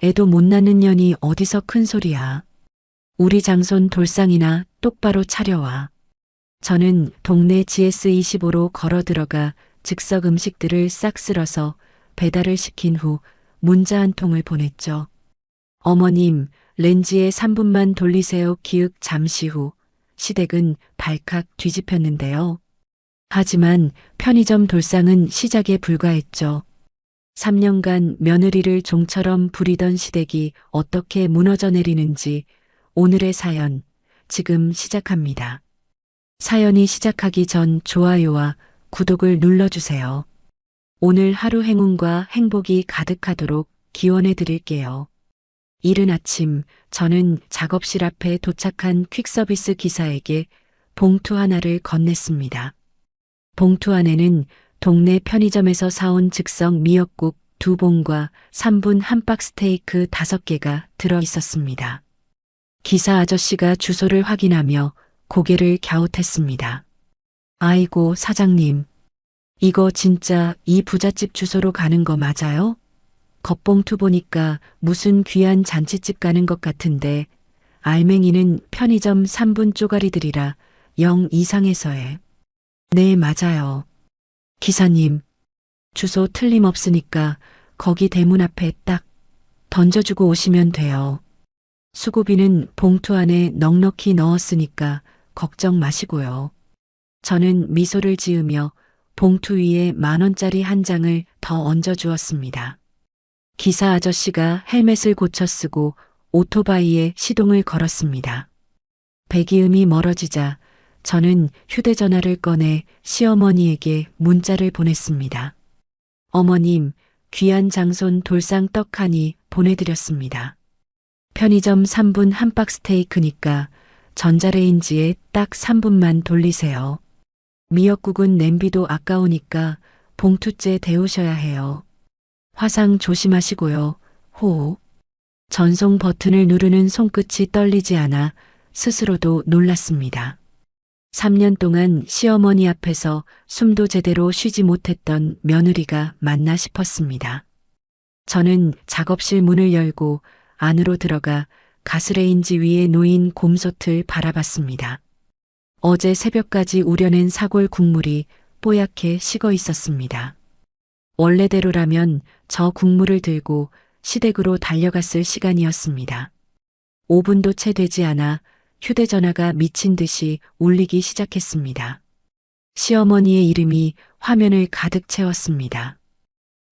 애도 못 낳는 년이 어디서 큰 소리야. 우리 장손 돌상이나 똑바로 차려와. 저는 동네 GS25로 걸어 들어가 즉석 음식들을 싹 쓸어서 배달을 시킨 후 문자 한 통을 보냈죠. 어머님, 렌지에 3분만 돌리세요. 기윽. 잠시 후 시댁은 발칵 뒤집혔는데요. 하지만 편의점 돌상은 시작에 불과했죠. 3년간 며느리를 종처럼 부리던 시댁이 어떻게 무너져 내리는지 오늘의 사연 지금 시작합니다. 사연이 시작하기 전 좋아요와 구독을 눌러주세요. 오늘 하루 행운과 행복이 가득하도록 기원해 드릴게요. 이른 아침 저는 작업실 앞에 도착한 퀵서비스 기사에게 봉투 하나를 건넸습니다. 봉투 안에는 동네 편의점에서 사온 즉석 미역국 2봉과 3분 함박 스테이크 5개가 들어 있었습니다. 기사 아저씨가 주소를 확인하며 고개를 갸웃했습니다. 아이고 사장님, 이거 진짜 이 부잣집 주소로 가는 거 맞아요? 겉봉투 보니까 무슨 귀한 잔치집 가는 것 같은데 알맹이는 편의점 3분 쪼가리들이라 영 이상해서해. 네, 맞아요. 기사님, 주소 틀림없으니까 거기 대문 앞에 딱 던져주고 오시면 돼요. 수고비는 봉투 안에 넉넉히 넣었으니까 걱정 마시고요. 저는 미소를 지으며 봉투 위에 10,000원짜리 한 장을 더 얹어 주었습니다. 기사 아저씨가 헬멧을 고쳐 쓰고 오토바이에 시동을 걸었습니다. 배기음이 멀어지자 저는 휴대전화를 꺼내 시어머니에게 문자를 보냈습니다. 어머님, 귀한 장손 돌상 떡 하니 보내드렸습니다. 편의점 3분 함박 스테이크니까 전자레인지에 딱 3분만 돌리세요. 미역국은 냄비도 아까우니까 봉투째 데우셔야 해요. 화상 조심하시고요. 호호. 전송 버튼을 누르는 손끝이 떨리지 않아 스스로도 놀랐습니다. 3년 동안 시어머니 앞에서 숨도 제대로 쉬지 못했던 며느리가 맞나 싶었습니다. 저는 작업실 문을 열고 안으로 들어가 가스레인지 위에 놓인 곰솥을 바라봤습니다. 어제 새벽까지 우려낸 사골 국물이 뽀얗게 식어 있었습니다. 원래대로라면 저 국물을 들고 시댁으로 달려갔을 시간이었습니다. 5분도 채 되지 않아 휴대전화가 미친 듯이 울리기 시작했습니다. 시어머니의 이름이 화면을 가득 채웠습니다.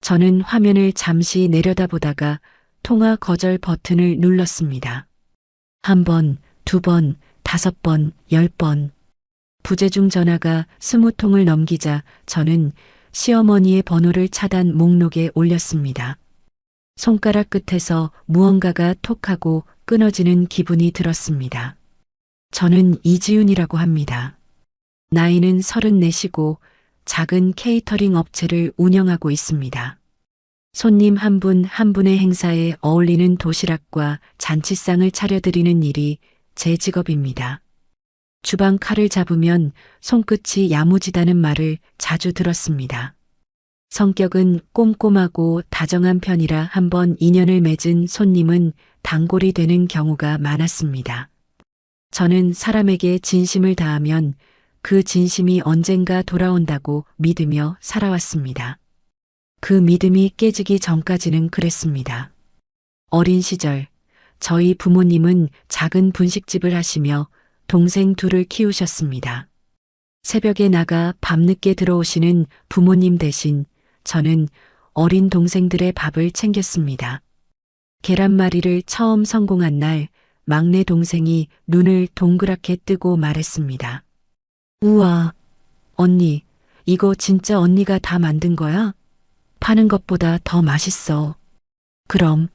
저는 화면을 잠시 내려다보다가 통화 거절 버튼을 눌렀습니다. 1번, 2번, 5번, 10번. 부재중 전화가 20통을 넘기자 저는 시어머니의 번호를 차단 목록에 올렸습니다. 손가락 끝에서 무언가가 톡하고 끊어지는 기분이 들었습니다. 저는 이지윤이라고 합니다. 나이는 34이고 작은 케이터링 업체를 운영하고 있습니다. 손님 한 분 한 분의 행사에 어울리는 도시락과 잔치상을 차려드리는 일이 제 직업입니다. 주방 칼을 잡으면 손끝이 야무지다는 말을 자주 들었습니다. 성격은 꼼꼼하고 다정한 편이라 한번 인연을 맺은 손님은 단골이 되는 경우가 많았습니다. 저는 사람에게 진심을 다하면 그 진심이 언젠가 돌아온다고 믿으며 살아왔습니다. 그 믿음이 깨지기 전까지는 그랬습니다. 어린 시절 저희 부모님은 작은 분식집을 하시며 동생 둘을 키우셨습니다. 새벽에 나가 밤늦게 들어오시는 부모님 대신 저는 어린 동생들의 밥을 챙겼습니다. 계란말이를 처음 성공한 날 막내 동생이 눈을 동그랗게 뜨고 말했습니다. 우와, 언니, 이거 진짜 언니가 다 만든 거야? 파는 것보다 더 맛있어. 그럼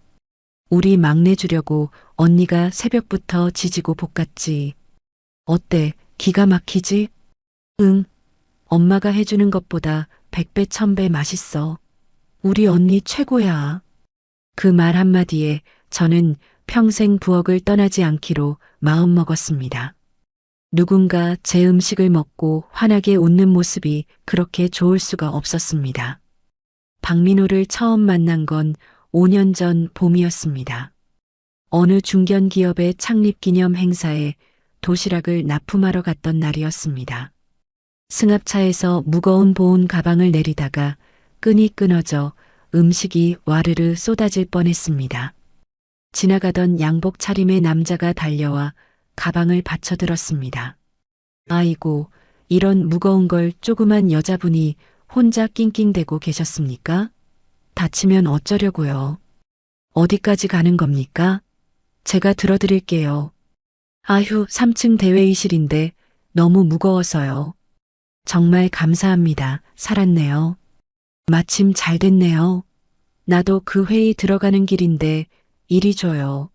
우리 막내 주려고 언니가 새벽부터 지지고 볶았지. 어때? 기가 막히지? 응. 엄마가 해주는 것보다 100배 1000배 맛있어. 우리 언니 최고야. 그 말 한마디에 저는 평생 부엌을 떠나지 않기로 마음먹었습니다. 누군가 제 음식을 먹고 환하게 웃는 모습이 그렇게 좋을 수가 없었습니다. 박민호를 처음 만난 건 5년 전 봄이었습니다. 어느 중견 기업의 창립 기념 행사에 도시락을 납품하러 갔던 날이었습니다. 승합차에서 무거운 보온 가방을 내리다가 끈이 끊어져 음식이 와르르 쏟아질 뻔했습니다. 지나가던 양복 차림의 남자가 달려와 가방을 받쳐들었습니다. 아이고, 이런 무거운 걸 조그만 여자분이 혼자 낑낑대고 계셨습니까? 다치면 어쩌려고요? 어디까지 가는 겁니까? 제가 들어드릴게요. 아휴, 3층 대회의실인데 너무 무거워서요. 정말 감사합니다. 살았네요. 마침 잘 됐네요. 나도 그 회의 들어가는 길인데 이리 줘요.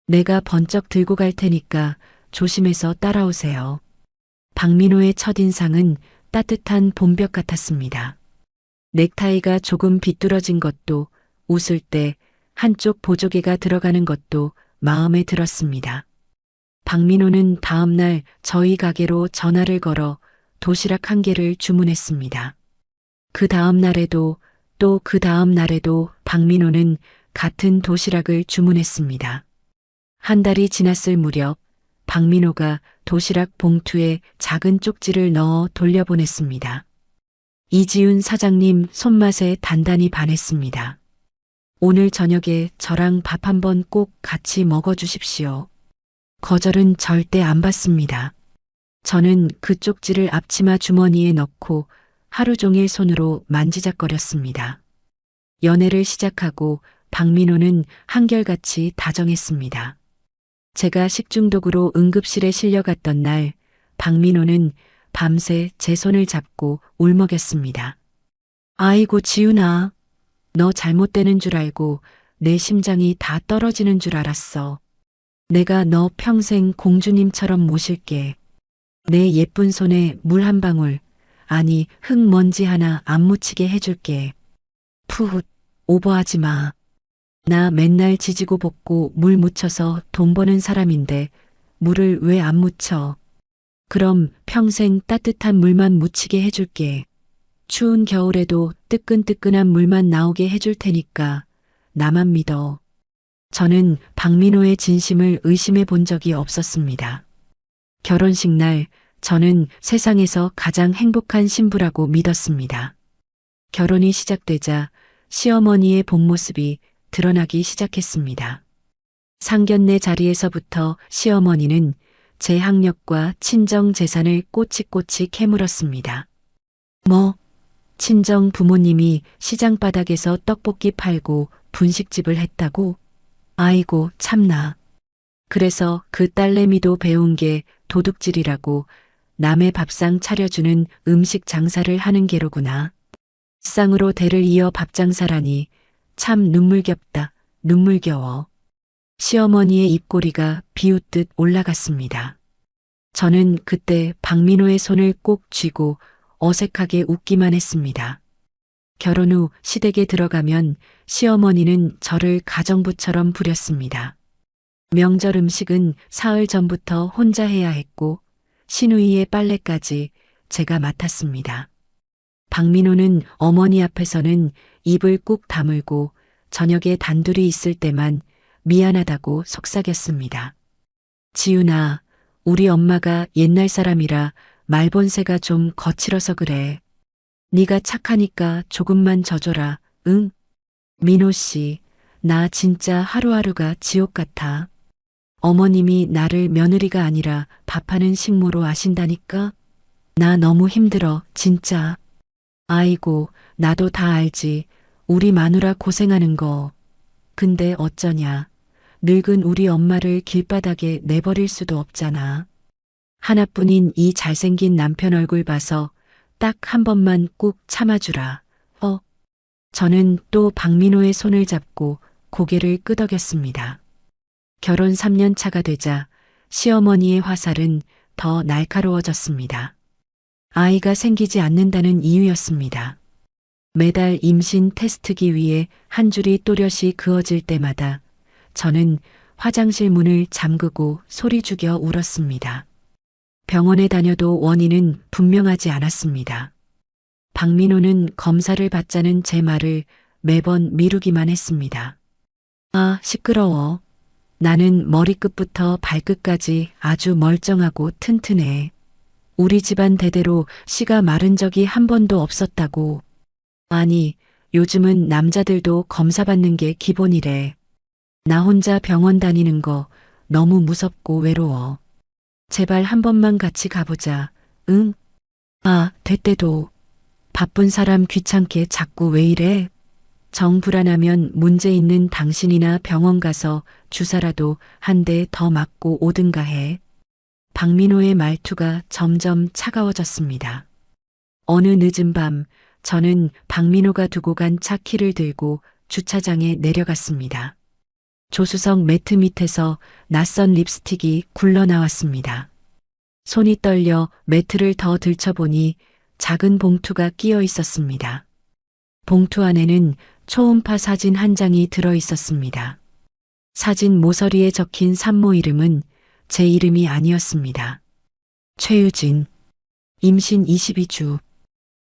내가 번쩍 들고 갈 테니까 조심해서 따라오세요. 박민호의 첫인상은 따뜻한 봄볕 같았습니다. 넥타이가 조금 비뚤어진 것도, 웃을 때 한쪽 보조개가 들어가는 것도 마음에 들었습니다. 박민호는 다음 날 저희 가게로 전화를 걸어 도시락 1개를 주문했습니다. 그 다음 날에도 또 그 다음 날에도 박민호는 같은 도시락을 주문했습니다. 한 달이 지났을 무렵 박민호가 도시락 봉투에 작은 쪽지를 넣어 돌려보냈습니다. 이지윤 사장님 손맛에 단단히 반했습니다. 오늘 저녁에 저랑 밥 한번 꼭 같이 먹어주십시오. 거절은 절대 안 받습니다. 저는 그 쪽지를 앞치마 주머니에 넣고 하루 종일 손으로 만지작거렸습니다. 연애를 시작하고 박민호는 한결같이 다정했습니다. 제가 식중독으로 응급실에 실려갔던 날, 박민호는 밤새 제 손을 잡고 울먹였습니다. 아이고 지윤아, 너 잘못되는 줄 알고 내 심장이 다 떨어지는 줄 알았어. 내가 너 평생 공주님처럼 모실게. 내 예쁜 손에 물 한 방울, 아니 흙먼지 하나 안 묻히게 해줄게. 푸훗, 오버하지 마. 나 맨날 지지고 볶고 물 묻혀서 돈 버는 사람인데 물을 왜 안 묻혀? 그럼 평생 따뜻한 물만 묻히게 해줄게. 추운 겨울에도 뜨끈뜨끈한 물만 나오게 해줄 테니까 나만 믿어. 저는 박민호의 진심을 의심해 본 적이 없었습니다. 결혼식 날 저는 세상에서 가장 행복한 신부라고 믿었습니다. 결혼이 시작되자 시어머니의 본 모습이 드러나기 시작했습니다. 상견례 자리에서부터 시어머니는 제 학력과 친정 재산을 꼬치꼬치 캐물었습니다. 뭐, 친정 부모님이 시장 바닥에서 떡볶이 팔고 분식집을 했다고? 아이고 참나. 그래서 그 딸내미도 배운 게 도둑질이라고 남의 밥상 차려주는 음식 장사를 하는 게로구나. 쌍으로 대를 이어 밥장사라니 참 눈물겹다. 눈물겨워. 시어머니의 입꼬리가 비웃듯 올라갔습니다. 저는 그때 박민호의 손을 꼭 쥐고 어색하게 웃기만 했습니다. 결혼 후 시댁에 들어가면 시어머니는 저를 가정부처럼 부렸습니다. 명절 음식은 사흘 전부터 혼자 해야 했고 시누이의 빨래까지 제가 맡았습니다. 박민호는 어머니 앞에서는 입을 꾹 다물고 저녁에 단둘이 있을 때만 미안하다고 속삭였습니다. 지윤아, 우리 엄마가 옛날 사람이라 말본새가 좀 거칠어서 그래. 네가 착하니까 조금만 져줘라. 응? 민호 씨, 나 진짜 하루하루가 지옥 같아. 어머님이 나를 며느리가 아니라 밥하는 식모로 아신다니까? 나 너무 힘들어, 진짜. 아이고, 나도 다 알지. 우리 마누라 고생하는 거. 근데 어쩌냐. 늙은 우리 엄마를 길바닥에 내버릴 수도 없잖아. 하나뿐인 이 잘생긴 남편 얼굴 봐서 딱 한 번만 꾹 참아주라. 저는 또 박민호의 손을 잡고 고개를 끄덕였습니다. 결혼 3년 차가 되자 시어머니의 화살은 더 날카로워졌습니다. 아이가 생기지 않는다는 이유였습니다. 매달 임신 테스트기 위해 한 줄이 또렷이 그어질 때마다 저는 화장실 문을 잠그고 소리 죽여 울었습니다. 병원에 다녀도 원인은 분명하지 않았습니다. 박민호는 검사를 받자는 제 말을 매번 미루기만 했습니다. 아, 시끄러워. 나는 머리끝부터 발끝까지 아주 멀쩡하고 튼튼해. 우리 집안 대대로 씨가 마른 적이 한 번도 없었다고. 아니, 요즘은 남자들도 검사 받는 게 기본이래. 나 혼자 병원 다니는 거 너무 무섭고 외로워. 제발 한 번만 같이 가보자. 응? 아, 됐대도. 바쁜 사람 귀찮게 자꾸 왜 이래? 정 불안하면 문제 있는 당신이나 병원 가서 주사라도 한 대 더 맞고 오든가 해. 박민호의 말투가 점점 차가워졌습니다. 어느 늦은 밤, 저는 박민호가 두고 간 차 키를 들고 주차장에 내려갔습니다. 조수석 매트 밑에서 낯선 립스틱이 굴러나왔습니다. 손이 떨려 매트를 더 들춰보니 작은 봉투가 끼어 있었습니다. 봉투 안에는 초음파 사진 한 장이 들어 있었습니다. 사진 모서리에 적힌 산모 이름은 제 이름이 아니었습니다. 최유진, 임신 22주.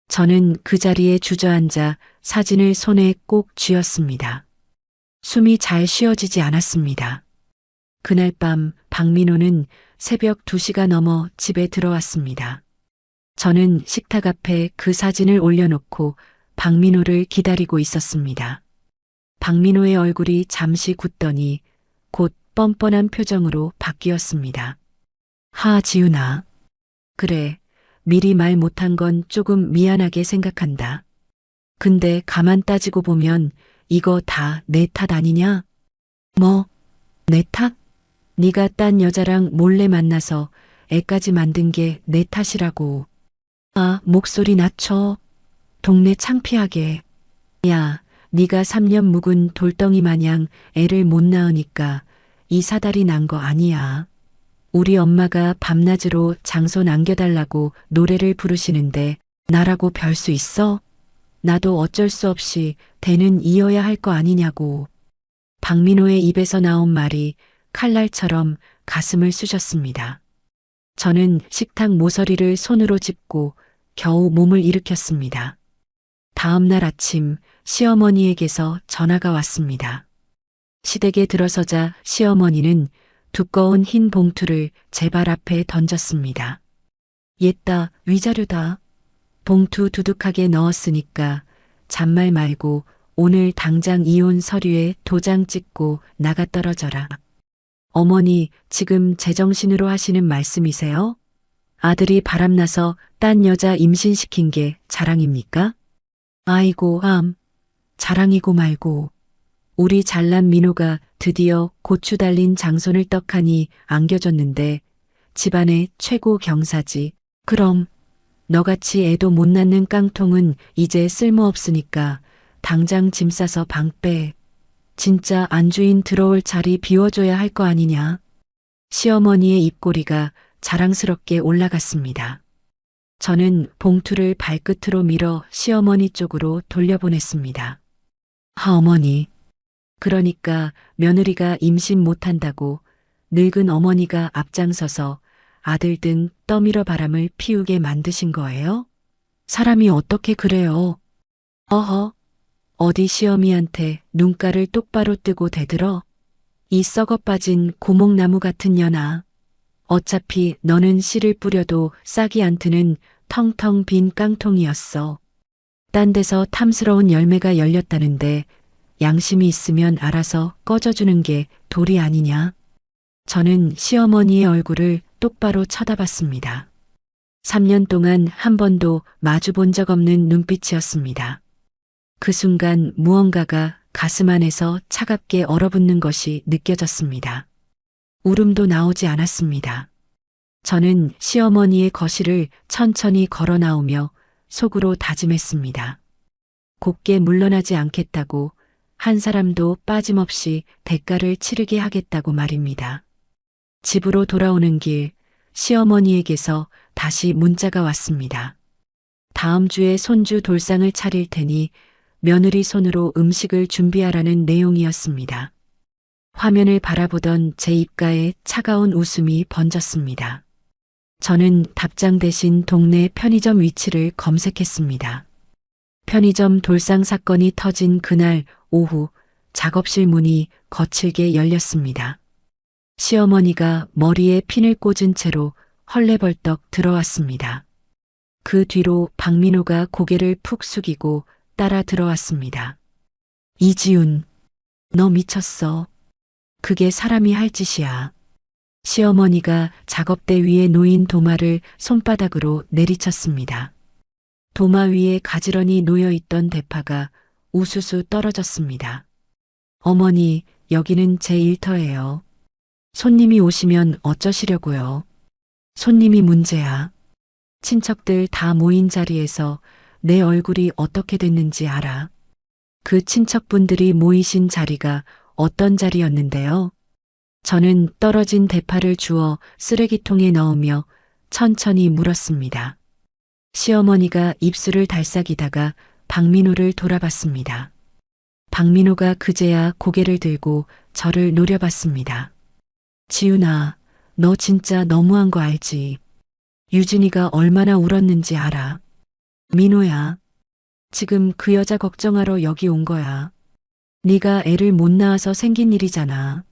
저는 그 자리에 주저앉아 사진을 손에 꼭 쥐었습니다. 숨이 잘 쉬어지지 않았습니다. 그날 밤 박민호는 새벽 2시가 넘어 집에 들어왔습니다. 저는 식탁 앞에 그 사진을 올려놓고 박민호를 기다리고 있었습니다. 박민호의 얼굴이 잠시 굳더니 곧 뻔뻔한 표정으로 바뀌었습니다. 지훈아. 그래, 미리 말 못한 건 조금 미안하게 생각한다. 근데 가만 따지고 보면 이거 다 내 탓 아니냐? 뭐? 내 탓? 네가 딴 여자랑 몰래 만나서 애까지 만든 게 내 탓이라고. 목소리 낮춰. 동네 창피하게. 야, 네가 3년 묵은 돌덩이 마냥 애를 못 낳으니까 이 사달이 난 거 아니야. 우리 엄마가 밤낮으로 장손 안겨달라고 노래를 부르시는데 나라고 별 수 있어? 나도 어쩔 수 없이 대는 이어야 할 거 아니냐고. 박민호의 입에서 나온 말이 칼날처럼 가슴을 쑤셨습니다. 저는 식탁 모서리를 손으로 짚고 겨우 몸을 일으켰습니다. 다음 날 아침 시어머니에게서 전화가 왔습니다. 시댁에 들어서자 시어머니는 두꺼운 흰 봉투를 제 발 앞에 던졌습니다. 옛다, 위자료다. 봉투 두둑하게 넣었으니까 잔말 말고 오늘 당장 이혼 서류에 도장 찍고 나가 떨어져라. 어머니, 지금 제정신으로 하시는 말씀이세요? 아들이 바람나서 딴 여자 임신시킨 게 자랑입니까? 아이고, 자랑이고 말고. 우리 잘난 민호가 드디어 고추 달린 장손을 떡하니 안겨줬는데 집안의 최고 경사지. 그럼 너같이 애도 못 낳는 깡통은 이제 쓸모없으니까 당장 짐 싸서 방 빼. 진짜 안주인 들어올 자리 비워줘야 할 거 아니냐. 시어머니의 입꼬리가 자랑스럽게 올라갔습니다. 저는 봉투를 발끝으로 밀어 시어머니 쪽으로 돌려보냈습니다. 어머니. 그러니까 며느리가 임신 못한다고 늙은 어머니가 앞장서서 아들 등 떠밀어 바람을 피우게 만드신 거예요? 사람이 어떻게 그래요? 어디 시어미한테 눈가를 똑바로 뜨고 대들어? 이 썩어 빠진 고목나무 같은 년아. 어차피 너는 씨를 뿌려도 싹이 안 트는 텅텅 빈 깡통이었어. 딴 데서 탐스러운 열매가 열렸다는데 양심이 있으면 알아서 꺼져주는 게 도리 아니냐. 저는 시어머니의 얼굴을 똑바로 쳐다봤습니다. 3년 동안 한 번도 마주본 적 없는 눈빛이었습니다. 그 순간 무언가가 가슴 안에서 차갑게 얼어붙는 것이 느껴졌습니다. 울음도 나오지 않았습니다. 저는 시어머니의 거실을 천천히 걸어 나오며 속으로 다짐했습니다. 곱게 물러나지 않겠다고, 한 사람도 빠짐없이 대가를 치르게 하겠다고 말입니다. 집으로 돌아오는 길, 시어머니에게서 다시 문자가 왔습니다. 다음 주에 손주 돌상을 차릴 테니 며느리 손으로 음식을 준비하라는 내용이었습니다. 화면을 바라보던 제 입가에 차가운 웃음이 번졌습니다. 저는 답장 대신 동네 편의점 위치를 검색했습니다. 편의점 돌상 사건이 터진 그날 오후 작업실 문이 거칠게 열렸습니다. 시어머니가 머리에 핀을 꽂은 채로 헐레벌떡 들어왔습니다. 그 뒤로 박민호가 고개를 푹 숙이고 따라 들어왔습니다. 이지훈, 너 미쳤어. 그게 사람이 할 짓이야. 시어머니가 작업대 위에 놓인 도마를 손바닥으로 내리쳤습니다. 도마 위에 가지런히 놓여있던 대파가 우수수 떨어졌습니다. 어머니, 여기는 제 일터예요. 손님이 오시면 어쩌시려고요. 손님이 문제야. 친척들 다 모인 자리에서 내 얼굴이 어떻게 됐는지 알아. 그 친척분들이 모이신 자리가 어떤 자리였는데요. 저는 떨어진 대파를 주워 쓰레기통에 넣으며 천천히 물었습니다. 시어머니가 입술을 달싹이다가 박민호를 돌아봤습니다. 박민호가 그제야 고개를 들고 저를 노려봤습니다. 지훈아, 너 진짜 너무한 거 알지? 유진이가 얼마나 울었는지 알아? 민호야, 지금 그 여자 걱정하러 여기 온 거야. 네가 애를 못 낳아서 생긴 일이잖아.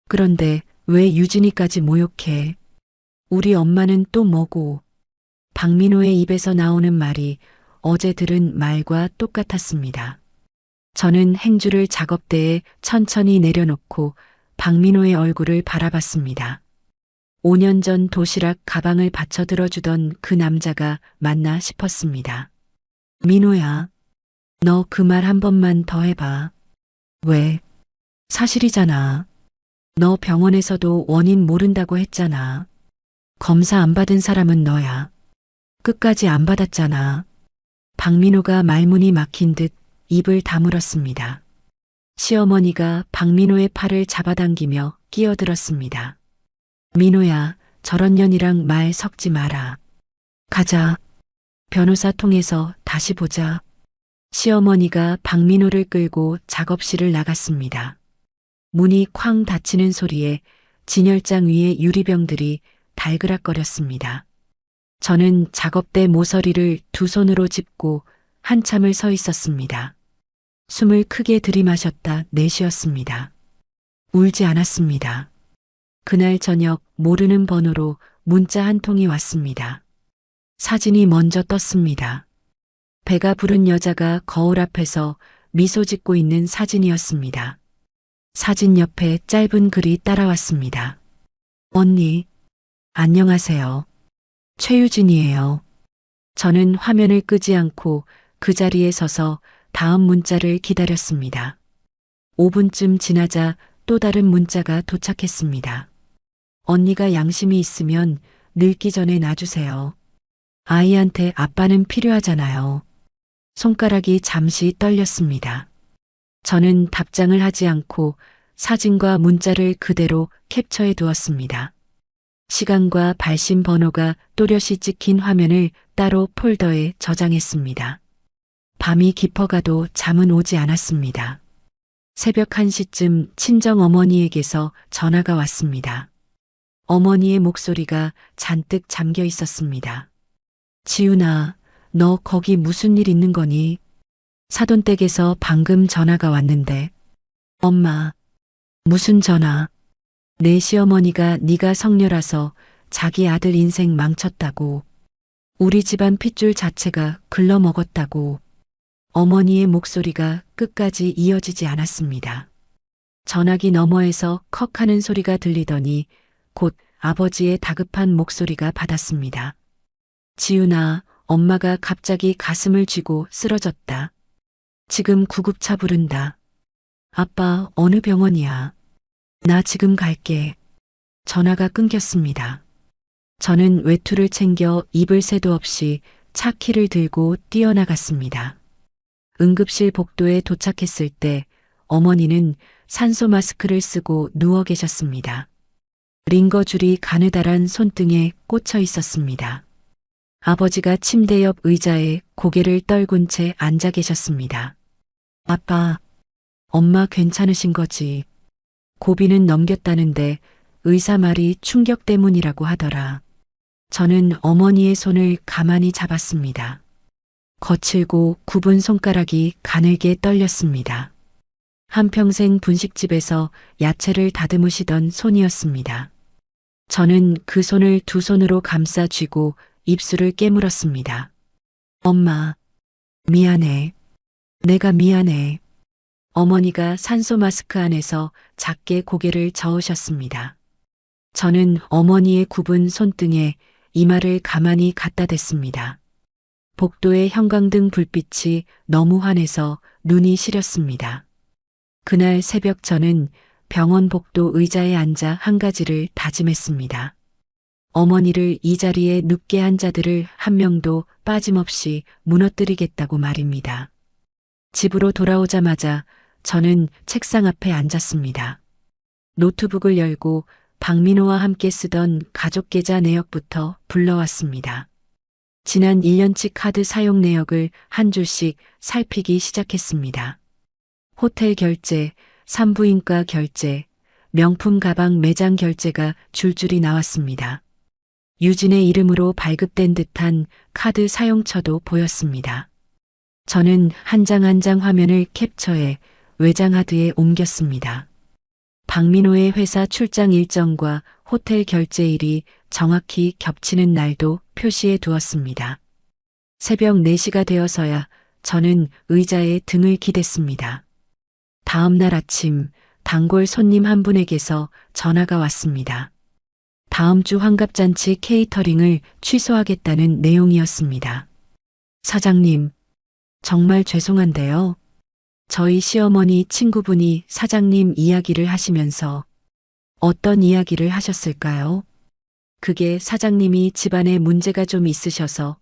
그런데 왜 유진이까지 모욕해? 우리 엄마는 또 뭐고? 박민호의 입에서 나오는 말이 어제 들은 말과 똑같았습니다. 저는 행주를 작업대에 천천히 내려놓고 박민호의 얼굴을 바라봤습니다. 5년 전 도시락 가방을 받쳐 들어주던 그 남자가 맞나 싶었습니다. 민호야, 너 그 말 한 번만 더 해봐. 왜? 사실이잖아. 너 병원에서도 원인 모른다고 했잖아. 검사 안 받은 사람은 너야. 끝까지 안 받았잖아. 박민호가 말문이 막힌 듯 입을 다물었습니다. 시어머니가 박민호의 팔을 잡아당기며 끼어들었습니다. 민호야, 저런 년이랑 말 섞지 마라. 가자. 변호사 통해서 다시 보자. 시어머니가 박민호를 끌고 작업실을 나갔습니다. 문이 쾅 닫히는 소리에 진열장 위에 유리병들이 달그락거렸습니다. 저는 작업대 모서리를 두 손으로 짚고 한참을 서 있었습니다. 숨을 크게 들이마셨다 내쉬었습니다. 울지 않았습니다. 그날 저녁 모르는 번호로 문자 한 통이 왔습니다. 사진이 먼저 떴습니다. 배가 부른 여자가 거울 앞에서 미소 짓고 있는 사진이었습니다. 사진 옆에 짧은 글이 따라왔습니다. 언니, 안녕하세요. 최유진이에요. 저는 화면을 끄지 않고 그 자리에 서서 다음 문자를 기다렸습니다. 5분쯤 지나자 또 다른 문자가 도착했습니다. 언니가 양심이 있으면 늙기 전에 놔주세요. 아이한테 아빠는 필요하잖아요. 손가락이 잠시 떨렸습니다. 저는 답장을 하지 않고 사진과 문자를 그대로 캡처해 두었습니다. 시간과 발신 번호가 또렷이 찍힌 화면을 따로 폴더에 저장했습니다. 밤이 깊어가도 잠은 오지 않았습니다. 새벽 1시쯤 친정 어머니에게서 전화가 왔습니다. 어머니의 목소리가 잔뜩 잠겨 있었습니다. 지훈아, 너 거기 무슨 일 있는 거니? 사돈댁에서 방금 전화가 왔는데. 엄마, 무슨 전화? 내 시어머니가 네가 성녀라서 자기 아들 인생 망쳤다고. 우리 집안 핏줄 자체가 글러먹었다고. 어머니의 목소리가 끝까지 이어지지 않았습니다. 전화기 너머에서 컥 하는 소리가 들리더니 곧 아버지의 다급한 목소리가 받았습니다. 지훈아, 엄마가 갑자기 가슴을 쥐고 쓰러졌다. 지금 구급차 부른다. 아빠, 어느 병원이야? 나 지금 갈게. 전화가 끊겼습니다. 저는 외투를 챙겨 입을 새도 없이 차 키를 들고 뛰어나갔습니다. 응급실 복도에 도착했을 때 어머니는 산소 마스크를 쓰고 누워 계셨습니다. 링거줄이 가느다란 손등에 꽂혀 있었습니다. 아버지가 침대 옆 의자에 고개를 떨군 채 앉아 계셨습니다. 아빠, 엄마 괜찮으신 거지? 고비는 넘겼다는데 의사 말이 충격 때문이라고 하더라. 저는 어머니의 손을 가만히 잡았습니다. 거칠고 굽은 손가락이 가늘게 떨렸습니다. 한평생 분식집에서 야채를 다듬으시던 손이었습니다. 저는 그 손을 두 손으로 감싸 쥐고 입술을 깨물었습니다. 엄마, 미안해. 내가 미안해. 어머니가 산소 마스크 안에서 작게 고개를 저으셨습니다. 저는 어머니의 굽은 손등에 이마를 가만히 갖다 댔습니다. 복도의 형광등 불빛이 너무 환해서 눈이 시렸습니다. 그날 새벽 저는 병원 복도 의자에 앉아 한 가지를 다짐했습니다. 어머니를 이 자리에 눕게 한 자들을 한 명도 빠짐없이 무너뜨리겠다고 말입니다. 집으로 돌아오자마자 저는 책상 앞에 앉았습니다. 노트북을 열고 박민호와 함께 쓰던 가족계좌 내역부터 불러왔습니다. 지난 1년치 카드 사용 내역을 한 줄씩 살피기 시작했습니다. 호텔 결제, 산부인과 결제, 명품 가방 매장 결제가 줄줄이 나왔습니다. 유진의 이름으로 발급된 듯한 카드 사용처도 보였습니다. 저는 한 장 한 장 화면을 캡처해 외장 하드에 옮겼습니다. 박민호의 회사 출장 일정과 호텔 결제일이 정확히 겹치는 날도 표시해 두었습니다. 새벽 4시가 되어서야 저는 의자에 등을 기댔습니다. 다음 날 아침 단골 손님 한 분에게서 전화가 왔습니다. 다음 주 환갑잔치 케이터링을 취소하겠다는 내용이었습니다. 사장님, 정말 죄송한데요. 저희 시어머니 친구분이 사장님 이야기를 하시면서 어떤 이야기를 하셨을까요? 그게 사장님이 집안에 문제가 좀 있으셔서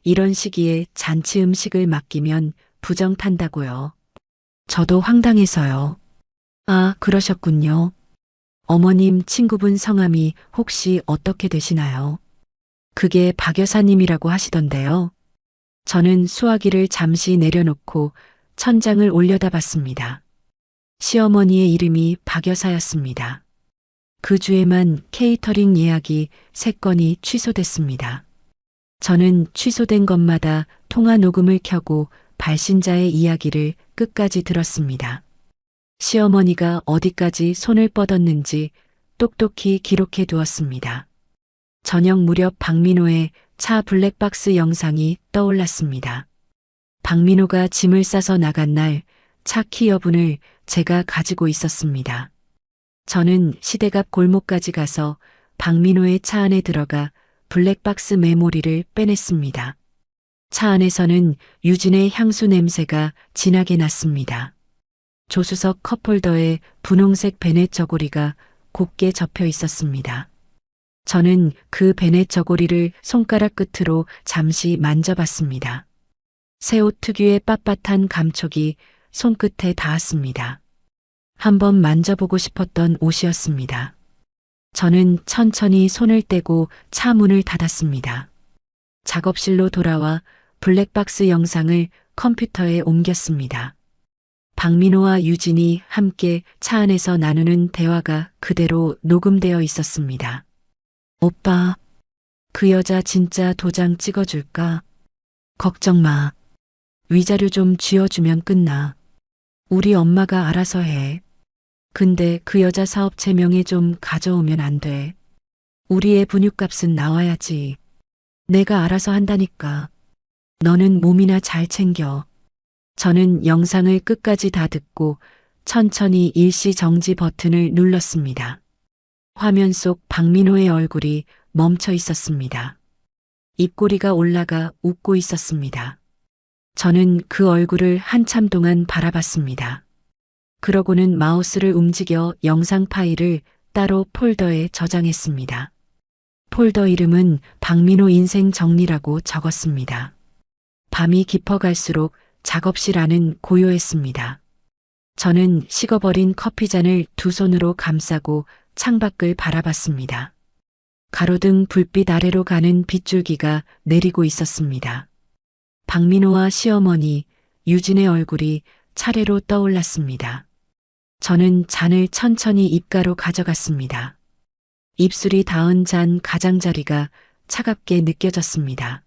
이런 시기에 잔치 음식을 맡기면 부정 탄다고요. 저도 황당해서요. 아, 그러셨군요. 어머님 친구분 성함이 혹시 어떻게 되시나요? 그게 박 여사님이라고 하시던데요. 저는 수화기를 잠시 내려놓고 천장을 올려다봤습니다. 시어머니의 이름이 박 여사였습니다. 그 주에만 케이터링 예약이 3건이 취소됐습니다. 저는 취소된 것마다 통화 녹음을 켜고 발신자의 이야기를 끝까지 들었습니다. 시어머니가 어디까지 손을 뻗었는지 똑똑히 기록해 두었습니다. 저녁 무렵 박민호의 차 블랙박스 영상이 떠올랐습니다. 박민호가 짐을 싸서 나간 날 차 키 여분을 제가 가지고 있었습니다. 저는 시대갑 골목까지 가서 박민호의 차 안에 들어가 블랙박스 메모리를 빼냈습니다. 차 안에서는 유진의 향수 냄새가 진하게 났습니다. 조수석 컵홀더에 분홍색 베넷 저고리가 곱게 접혀 있었습니다. 저는 그 베넷 저고리를 손가락 끝으로 잠시 만져봤습니다. 새 옷 특유의 빳빳한 감촉이 손끝에 닿았습니다. 한번 만져보고 싶었던 옷이었습니다. 저는 천천히 손을 떼고 차 문을 닫았습니다. 작업실로 돌아와 블랙박스 영상을 컴퓨터에 옮겼습니다. 박민호와 유진이 함께 차 안에서 나누는 대화가 그대로 녹음되어 있었습니다. 오빠, 그 여자 진짜 도장 찍어줄까? 걱정 마. 위자료 좀 쥐어주면 끝나. 우리 엄마가 알아서 해. 근데 그 여자 사업체 명예 좀 가져오면 안 돼. 우리의 분유값은 나와야지. 내가 알아서 한다니까. 너는 몸이나 잘 챙겨. 저는 영상을 끝까지 다 듣고 천천히 일시 정지 버튼을 눌렀습니다. 화면 속 박민호의 얼굴이 멈춰 있었습니다. 입꼬리가 올라가 웃고 있었습니다. 저는 그 얼굴을 한참 동안 바라봤습니다. 그러고는 마우스를 움직여 영상 파일을 따로 폴더에 저장했습니다. 폴더 이름은 박민호 인생 정리라고 적었습니다. 밤이 깊어갈수록 작업실 안은 고요했습니다. 저는 식어버린 커피잔을 두 손으로 감싸고 창밖을 바라봤습니다. 가로등 불빛 아래로 가는 빗줄기가 내리고 있었습니다. 박민호와 시어머니, 유진의 얼굴이 차례로 떠올랐습니다. 저는 잔을 천천히 입가로 가져갔습니다. 입술이 닿은 잔 가장자리가 차갑게 느껴졌습니다.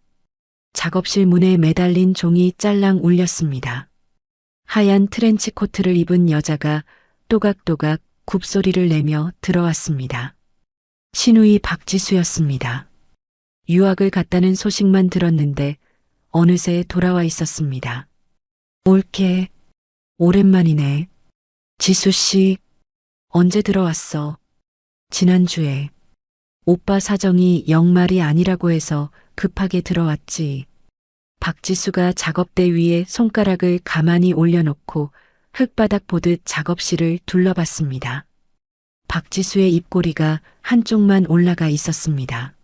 작업실 문에 매달린 종이 짤랑 울렸습니다. 하얀 트렌치 코트를 입은 여자가 또각또각 굽소리를 내며 들어왔습니다. 신우이 박지수였습니다. 유학을 갔다는 소식만 들었는데 어느새 돌아와 있었습니다. 올케, 오랜만이네. 지수씨, 언제 들어왔어? 지난주에. 오빠 사정이 영 말이 아니라고 해서 급하게 들어왔지. 박지수가 작업대 위에 손가락을 가만히 올려놓고 흙바닥 보듯 작업실을 둘러봤습니다. 박지수의 입꼬리가 한쪽만 올라가 있었습니다.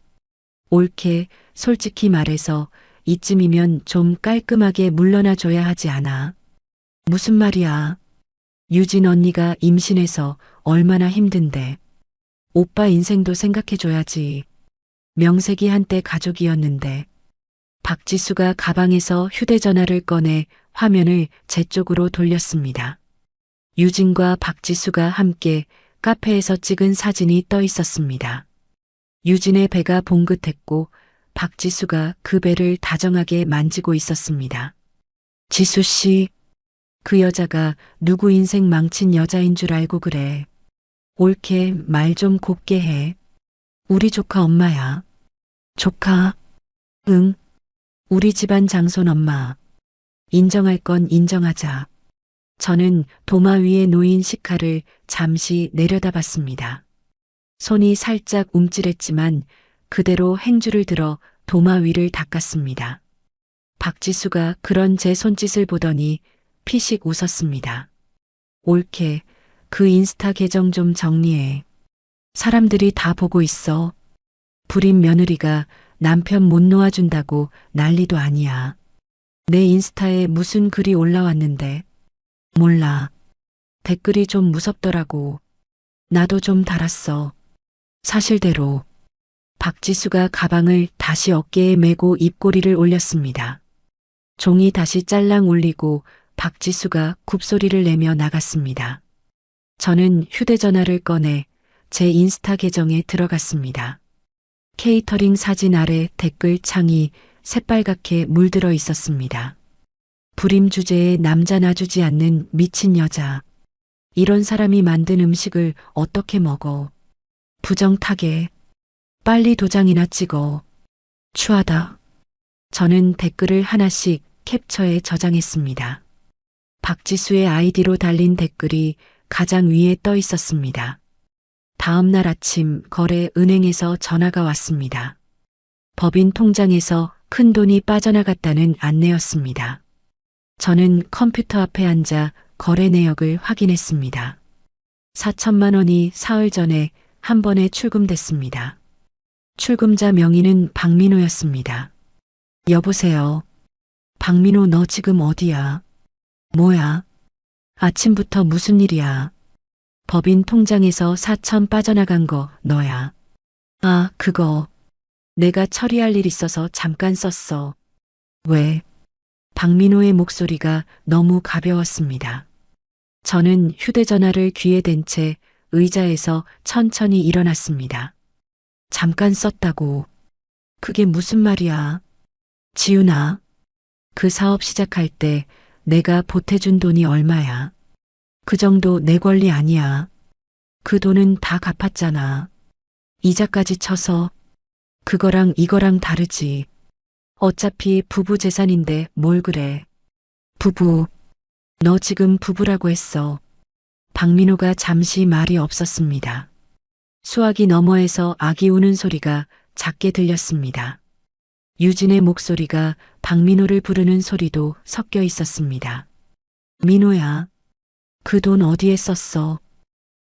옳게 솔직히 말해서 이쯤이면 좀 깔끔하게 물러나 줘야 하지 않아? 무슨 말이야? 유진 언니가 임신해서 얼마나 힘든데. 오빠 인생도 생각해줘야지. 명색이 한때 가족이었는데. 박지수가 가방에서 휴대전화를 꺼내 화면을 제 쪽으로 돌렸습니다. 유진과 박지수가 함께 카페에서 찍은 사진이 떠 있었습니다. 유진의 배가 봉긋했고 박지수가 그 배를 다정하게 만지고 있었습니다. 지수 씨, 그 여자가 누구 인생 망친 여자인 줄 알고 그래. 옳게 말 좀 곱게 해. 우리 조카 엄마야. 조카? 응. 우리 집안 장손 엄마. 인정할 건 인정하자. 저는 도마 위에 놓인 식칼을 잠시 내려다봤습니다. 손이 살짝 움찔했지만 그대로 행주를 들어 도마 위를 닦았습니다. 박지수가 그런 제 손짓을 보더니 피식 웃었습니다. 옳게 그 인스타 계정 좀 정리해. 사람들이 다 보고 있어. 불임 며느리가 남편 못 놓아준다고 난리도 아니야. 내 인스타에 무슨 글이 올라왔는데. 몰라. 댓글이 좀 무섭더라고. 나도 좀 달았어. 사실대로. 박지수가 가방을 다시 어깨에 메고 입꼬리를 올렸습니다. 종이 다시 짤랑 울리고 박지수가 굽소리를 내며 나갔습니다. 저는 휴대전화를 꺼내 제 인스타 계정에 들어갔습니다. 케이터링 사진 아래 댓글 창이 새빨갛게 물들어 있었습니다. 불임 주제에 남자 놔주지 않는 미친 여자. 이런 사람이 만든 음식을 어떻게 먹어. 부정 타게. 빨리 도장이나 찍어. 추하다. 저는 댓글을 하나씩 캡처해 저장했습니다. 박지수의 아이디로 달린 댓글이 가장 위에 떠 있었습니다. 다음 날 아침 거래은행에서 전화가 왔습니다. 법인 통장에서 큰돈이 빠져나갔다는 안내였습니다. 저는 컴퓨터 앞에 앉아 거래 내역을 확인했습니다. 4천만 원이 사흘 전에 한 번에 출금됐습니다. 출금자 명의는 박민호였습니다. 여보세요. 박민호, 너 지금 어디야? 뭐야? 아침부터 무슨 일이야? 법인 통장에서 4천 빠져나간 거 너야. 아, 그거. 내가 처리할 일 있어서 잠깐 썼어. 왜? 박민호의 목소리가 너무 가벼웠습니다. 저는 휴대전화를 귀에 댄 채 의자에서 천천히 일어났습니다. 잠깐 썼다고. 그게 무슨 말이야? 지훈아, 그 사업 시작할 때 내가 보태준 돈이 얼마야? 그 정도 내 권리 아니야. 그 돈은 다 갚았잖아. 이자까지 쳐서. 그거랑 이거랑 다르지. 어차피 부부 재산인데 뭘 그래. 부부. 너 지금 부부라고 했어. 박민호가 잠시 말이 없었습니다. 수화기 너머에서 아기 우는 소리가 작게 들렸습니다. 유진의 목소리가 박민호를 부르는 소리도 섞여 있었습니다. 민호야, 그 돈 어디에 썼어?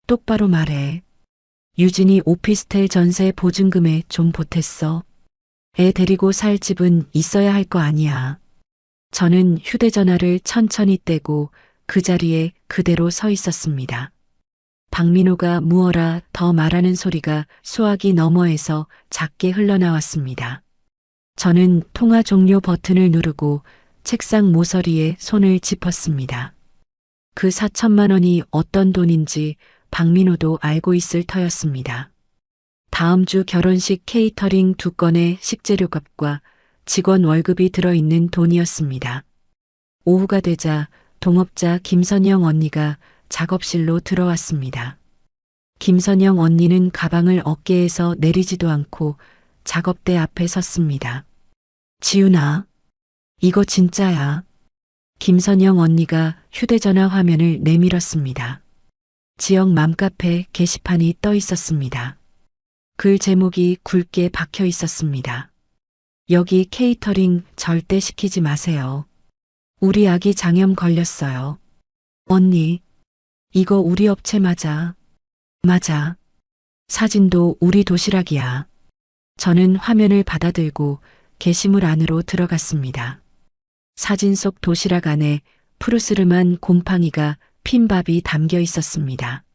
똑바로 말해. 유진이 오피스텔 전세 보증금에 좀 보탰어. 애 데리고 살 집은 있어야 할 거 아니야. 저는 휴대전화를 천천히 떼고 그 자리에 그대로 서 있었습니다. 박민호가 무어라 더 말하는 소리가 수화기 너머에서 작게 흘러나왔습니다. 저는 통화 종료 버튼을 누르고 책상 모서리에 손을 짚었습니다. 그 4천만 원이 어떤 돈인지 박민호도 알고 있을 터였습니다. 다음 주 결혼식 케이터링 2건의 식재료값과 직원 월급이 들어있는 돈이었습니다. 오후가 되자 동업자 김선영 언니가 작업실로 들어왔습니다. 김선영 언니는 가방을 어깨에서 내리지도 않고 작업대 앞에 섰습니다. 지훈아, 이거 진짜야. 김선영 언니가 휴대전화 화면을 내밀었습니다. 지역 맘카페 게시판이 떠 있었습니다. 글 제목이 굵게 박혀 있었습니다. 여기 케이터링 절대 시키지 마세요. 우리 아기 장염 걸렸어요. 언니, 이거 우리 업체 맞아. 맞아. 사진도 우리 도시락이야. 저는 화면을 받아들고 게시물 안으로 들어갔습니다. 사진 속 도시락 안에 푸르스름한 곰팡이가 핀밥이 담겨 있었습니다.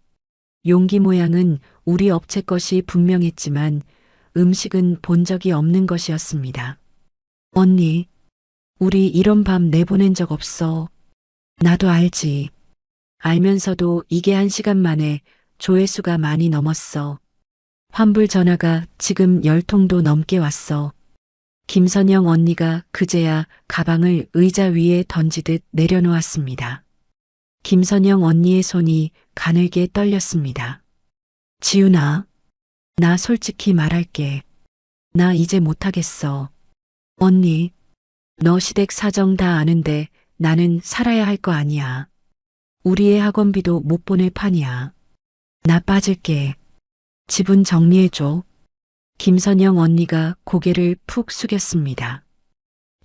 용기 모양은 우리 업체 것이 분명했지만 음식은 본 적이 없는 것이었습니다. 언니, 우리 이런 밥 내보낸 적 없어. 나도 알지. 알면서도 이게 1시간 만에 조회수가 많이 넘었어. 환불 전화가 지금 10통도 넘게 왔어. 김선영 언니가 그제야 가방을 의자 위에 던지듯 내려놓았습니다. 김선영 언니의 손이 가늘게 떨렸습니다. 지훈아, 나 솔직히 말할게. 나 이제 못하겠어. 언니, 너 시댁 사정 다 아는데 나는 살아야 할 거 아니야. 우리의 학원비도 못 보낼 판이야. 나 빠질게. 지분 정리해줘. 김선영 언니가 고개를 푹 숙였습니다.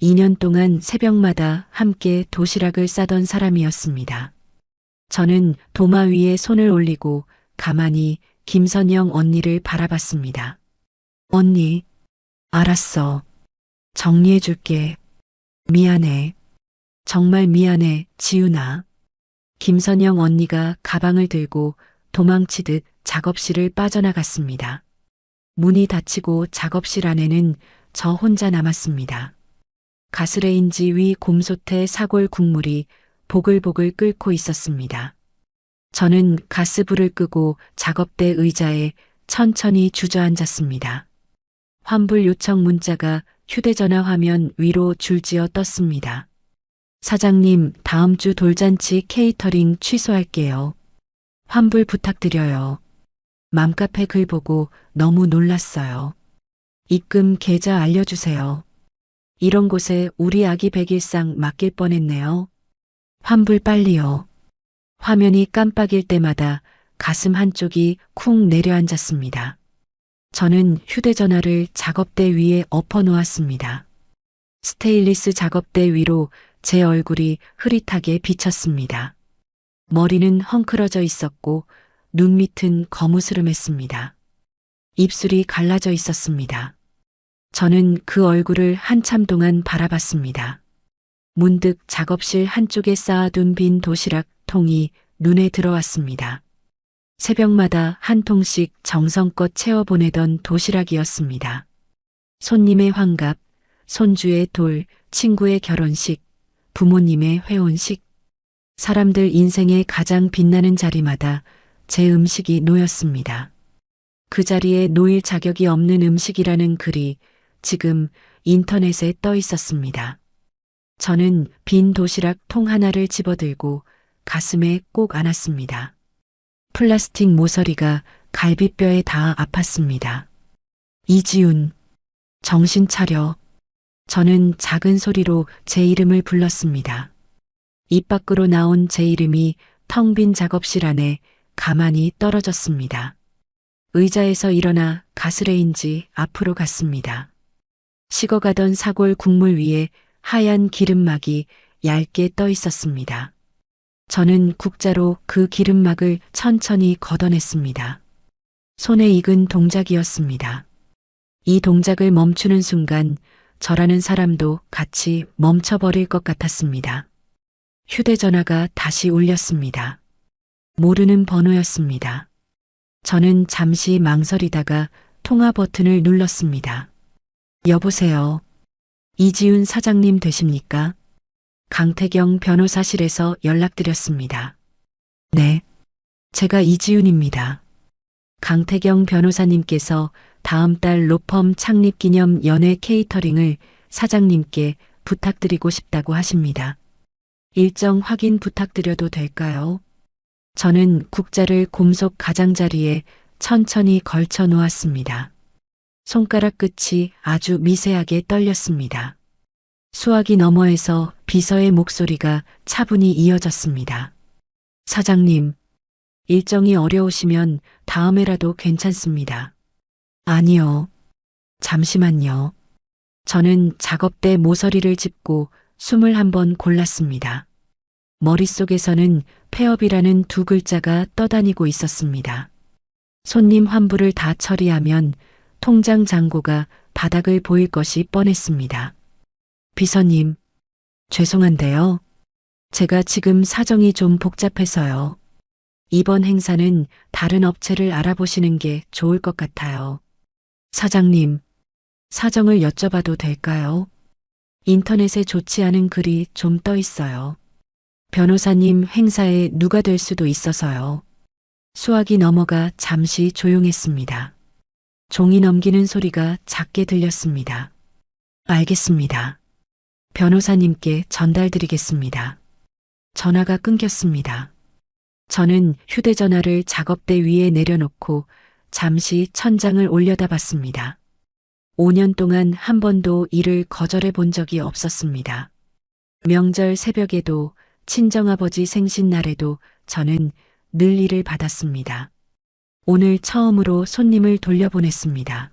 2년 동안 새벽마다 함께 도시락을 싸던 사람이었습니다. 저는 도마 위에 손을 올리고 가만히 김선영 언니를 바라봤습니다. 언니, 알았어. 정리해줄게. 미안해. 정말 미안해, 지훈아. 김선영 언니가 가방을 들고 도망치듯 작업실을 빠져나갔습니다. 문이 닫히고 작업실 안에는 저 혼자 남았습니다. 가스레인지 위 곰솥에 사골 국물이 보글보글 끓고 있었습니다. 저는 가스불을 끄고 작업대 의자에 천천히 주저앉았습니다. 환불 요청 문자가 휴대전화 화면 위로 줄지어 떴습니다. 사장님, 다음 주 돌잔치 케이터링 취소할게요. 환불 부탁드려요. 맘카페 글 보고 너무 놀랐어요. 입금 계좌 알려주세요. 이런 곳에 우리 아기 백일상 맡길 뻔했네요. 환불 빨리요. 화면이 깜빡일 때마다 가슴 한쪽이 쿵 내려앉았습니다. 저는 휴대전화를 작업대 위에 엎어 놓았습니다. 스테인리스 작업대 위로 제 얼굴이 흐릿하게 비쳤습니다. 머리는 헝클어져 있었고 눈 밑은 거무스름했습니다. 입술이 갈라져 있었습니다. 저는 그 얼굴을 한참 동안 바라봤습니다. 문득 작업실 한쪽에 쌓아둔 빈 도시락 통이 눈에 들어왔습니다. 새벽마다 한 통씩 정성껏 채워보내던 도시락이었습니다. 손님의 환갑, 손주의 돌, 친구의 결혼식, 부모님의 회혼식, 사람들 인생의 가장 빛나는 자리마다 제 음식이 놓였습니다. 그 자리에 놓일 자격이 없는 음식이라는 글이 지금 인터넷에 떠 있었습니다. 저는 빈 도시락 통 하나를 집어들고 가슴에 꼭 안았습니다. 플라스틱 모서리가 갈비뼈에 닿아 아팠습니다. 이지훈, 정신 차려. 저는 작은 소리로 제 이름을 불렀습니다. 입 밖으로 나온 제 이름이 텅 빈 작업실 안에 가만히 떨어졌습니다. 의자에서 일어나 가스레인지 앞으로 갔습니다. 식어가던 사골 국물 위에 하얀 기름막이 얇게 떠 있었습니다. 저는 국자로 그 기름막을 천천히 걷어냈습니다. 손에 익은 동작이었습니다. 이 동작을 멈추는 순간 저라는 사람도 같이 멈춰버릴 것 같았습니다. 휴대전화가 다시 울렸습니다. 모르는 번호였습니다. 저는 잠시 망설이다가 통화 버튼을 눌렀습니다. 여보세요. 이지훈 사장님 되십니까? 강태경 변호사실에서 연락드렸습니다. 네, 제가 이지훈입니다. 강태경 변호사님께서 다음 달 로펌 창립 기념 연회 케이터링을 사장님께 부탁드리고 싶다고 하십니다. 일정 확인 부탁드려도 될까요? 저는 국자를 곰속 가장자리에 천천히 걸쳐 놓았습니다. 손가락 끝이 아주 미세하게 떨렸습니다. 수화기 너머에서 비서의 목소리가 차분히 이어졌습니다. 사장님, 일정이 어려우시면 다음에라도 괜찮습니다. 아니요. 잠시만요. 저는 작업대 모서리를 짚고 숨을 한번 골랐습니다. 머릿속에서는 폐업이라는 두 글자가 떠다니고 있었습니다. 손님 환불을 다 처리하면 통장 잔고가 바닥을 보일 것이 뻔했습니다. 비서님, 죄송한데요. 제가 지금 사정이 좀 복잡해서요. 이번 행사는 다른 업체를 알아보시는 게 좋을 것 같아요. 사장님, 사정을 여쭤봐도 될까요? 인터넷에 좋지 않은 글이 좀 떠 있어요. 변호사님 행사에 누가 될 수도 있어서요. 수화기 너머가 잠시 조용했습니다. 종이 넘기는 소리가 작게 들렸습니다. 알겠습니다. 변호사님께 전달드리겠습니다. 전화가 끊겼습니다. 저는 휴대전화를 작업대 위에 내려놓고 잠시 천장을 올려다봤습니다. 5년 동안 한 번도 일을 거절해 본 적이 없었습니다. 명절 새벽에도 친정아버지 생신날에도 저는 늘 일을 받았습니다. 오늘 처음으로 손님을 돌려보냈습니다.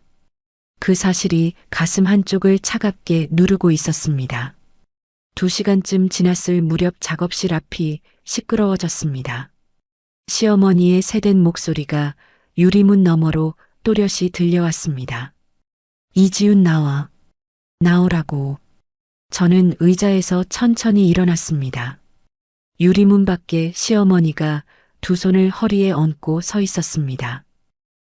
그 사실이 가슴 한쪽을 차갑게 누르고 있었습니다. 2시간쯤 지났을 무렵 작업실 앞이 시끄러워졌습니다. 시어머니의 새된 목소리가 유리문 너머로 또렷이 들려왔습니다. 이지훈 나와. 나오라고. 저는 의자에서 천천히 일어났습니다. 유리문 밖에 시어머니가 두 손을 허리에 얹고 서 있었습니다.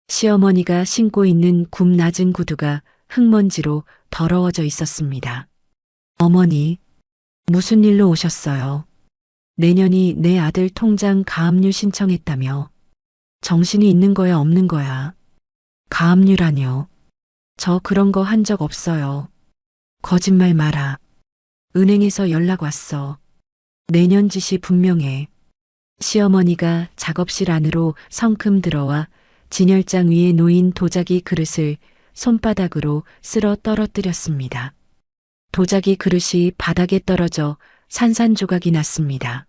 시어머니가 신고 있는 굽 낮은 구두가 흙먼지로 더러워져 있었습니다. 어머니, 무슨 일로 오셨어요? 내년이 내 아들 통장 가압류 신청했다며. 정신이 있는 거야 없는 거야? 가압류라뇨. 저 그런 거 한 적 없어요. 거짓말 마라. 은행에서 연락 왔어. 내년 짓이 분명해. 시어머니가 작업실 안으로 성큼 들어와 진열장 위에 놓인 도자기 그릇을 손바닥으로 쓸어 떨어뜨렸습니다. 도자기 그릇이 바닥에 떨어져 산산조각이 났습니다.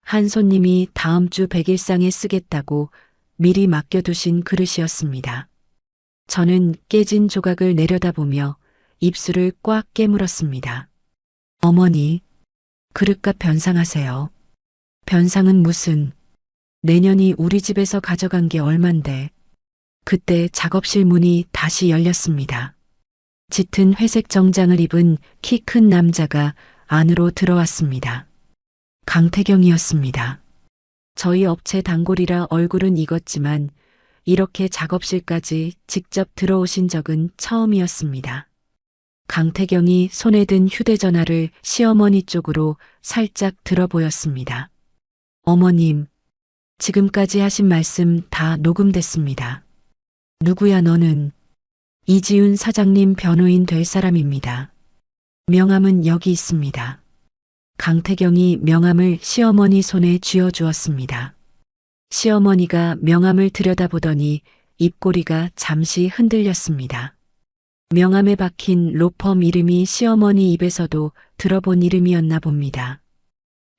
한 손님이 다음 주 백일상에 쓰겠다고 미리 맡겨두신 그릇이었습니다. 저는 깨진 조각을 내려다보며 입술을 꽉 깨물었습니다. 어머니, 그릇값 변상하세요. 변상은 무슨, 내년이 우리 집에서 가져간 게 얼만데. 그때 작업실 문이 다시 열렸습니다. 짙은 회색 정장을 입은 키 큰 남자가 안으로 들어왔습니다. 강태경이었습니다. 저희 업체 단골이라 얼굴은 익었지만 이렇게 작업실까지 직접 들어오신 적은 처음이었습니다. 강태경이 손에 든 휴대전화를 시어머니 쪽으로 살짝 들어 보였습니다. 어머님, 지금까지 하신 말씀 다 녹음됐습니다. 누구야 너는? 이지훈 사장님 변호인 될 사람입니다. 명함은 여기 있습니다. 강태경이 명함을 시어머니 손에 쥐어주었습니다. 시어머니가 명함을 들여다보더니 입꼬리가 잠시 흔들렸습니다. 명함에 박힌 로펌 이름이 시어머니 입에서도 들어본 이름이었나 봅니다.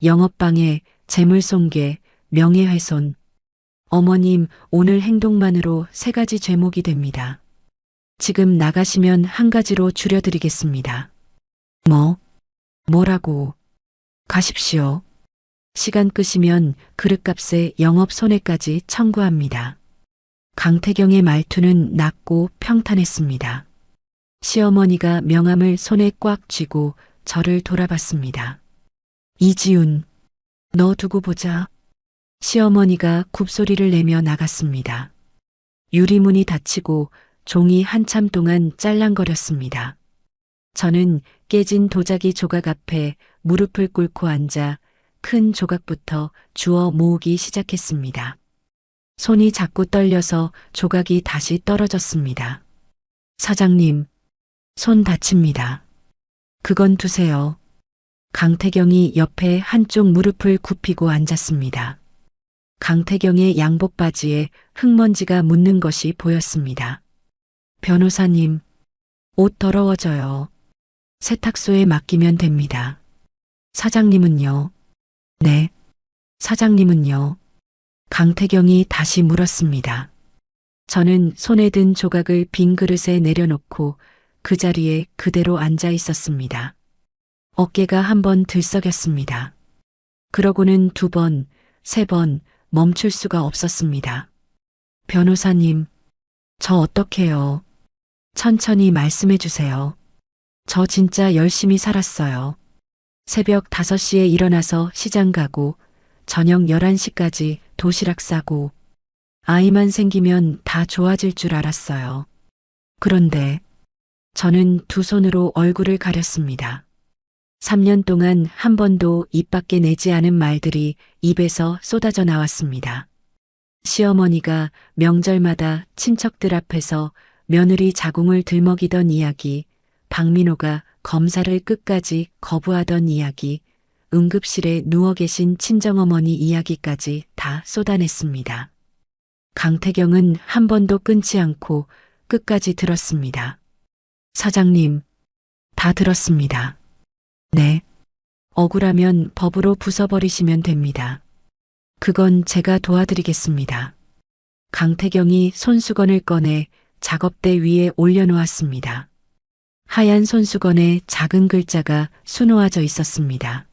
영업방해, 재물손괴, 명예훼손. 어머님, 오늘 행동만으로 3가지 죄목이 됩니다. 지금 나가시면 1가지로 줄여드리겠습니다. 뭐라고? 가십시오. 시간 끄시면 그릇값에 영업 손해까지 청구합니다. 강태경의 말투는 낮고 평탄했습니다. 시어머니가 명함을 손에 꽉 쥐고 저를 돌아봤습니다. 이지훈, 너 두고 보자. 시어머니가 굽소리를 내며 나갔습니다. 유리문이 닫히고 종이 한참 동안 짤랑거렸습니다. 저는 깨진 도자기 조각 앞에 무릎을 꿇고 앉아 큰 조각부터 주워 모으기 시작했습니다. 손이 자꾸 떨려서 조각이 다시 떨어졌습니다. 사장님, 손 다칩니다. 그건 두세요. 강태경이 옆에 한쪽 무릎을 굽히고 앉았습니다. 강태경의 양복 바지에 흙먼지가 묻는 것이 보였습니다. 변호사님, 옷 더러워져요. 세탁소에 맡기면 됩니다. 사장님은요? 네. 사장님은요? 강태경이 다시 물었습니다. 저는 손에 든 조각을 빈 그릇에 내려놓고 그 자리에 그대로 앉아 있었습니다. 어깨가 한번 들썩였습니다. 그러고는 2번, 3번 멈출 수가 없었습니다. 변호사님, 저 어떡해요? 천천히 말씀해 주세요. 저 진짜 열심히 살았어요. 새벽 5시에 일어나서 시장 가고 저녁 11시까지 도시락 싸고 아이만 생기면 다 좋아질 줄 알았어요. 그런데 저는 2 손으로 얼굴을 가렸습니다. 3년 동안 한 번도 입 밖에 내지 않은 말들이 입에서 쏟아져 나왔습니다. 시어머니가 명절마다 친척들 앞에서 며느리 자궁을 들먹이던 이야기, 박민호가 검사를 끝까지 거부하던 이야기, 응급실에 누워 계신 친정어머니 이야기까지 다 쏟아냈습니다. 강태경은 한 번도 끊지 않고 끝까지 들었습니다. 사장님, 다 들었습니다. 네. 억울하면 법으로 부숴버리시면 됩니다. 그건 제가 도와드리겠습니다. 강태경이 손수건을 꺼내 작업대 위에 올려놓았습니다. 하얀 손수건에 작은 글자가 수놓아져 있었습니다.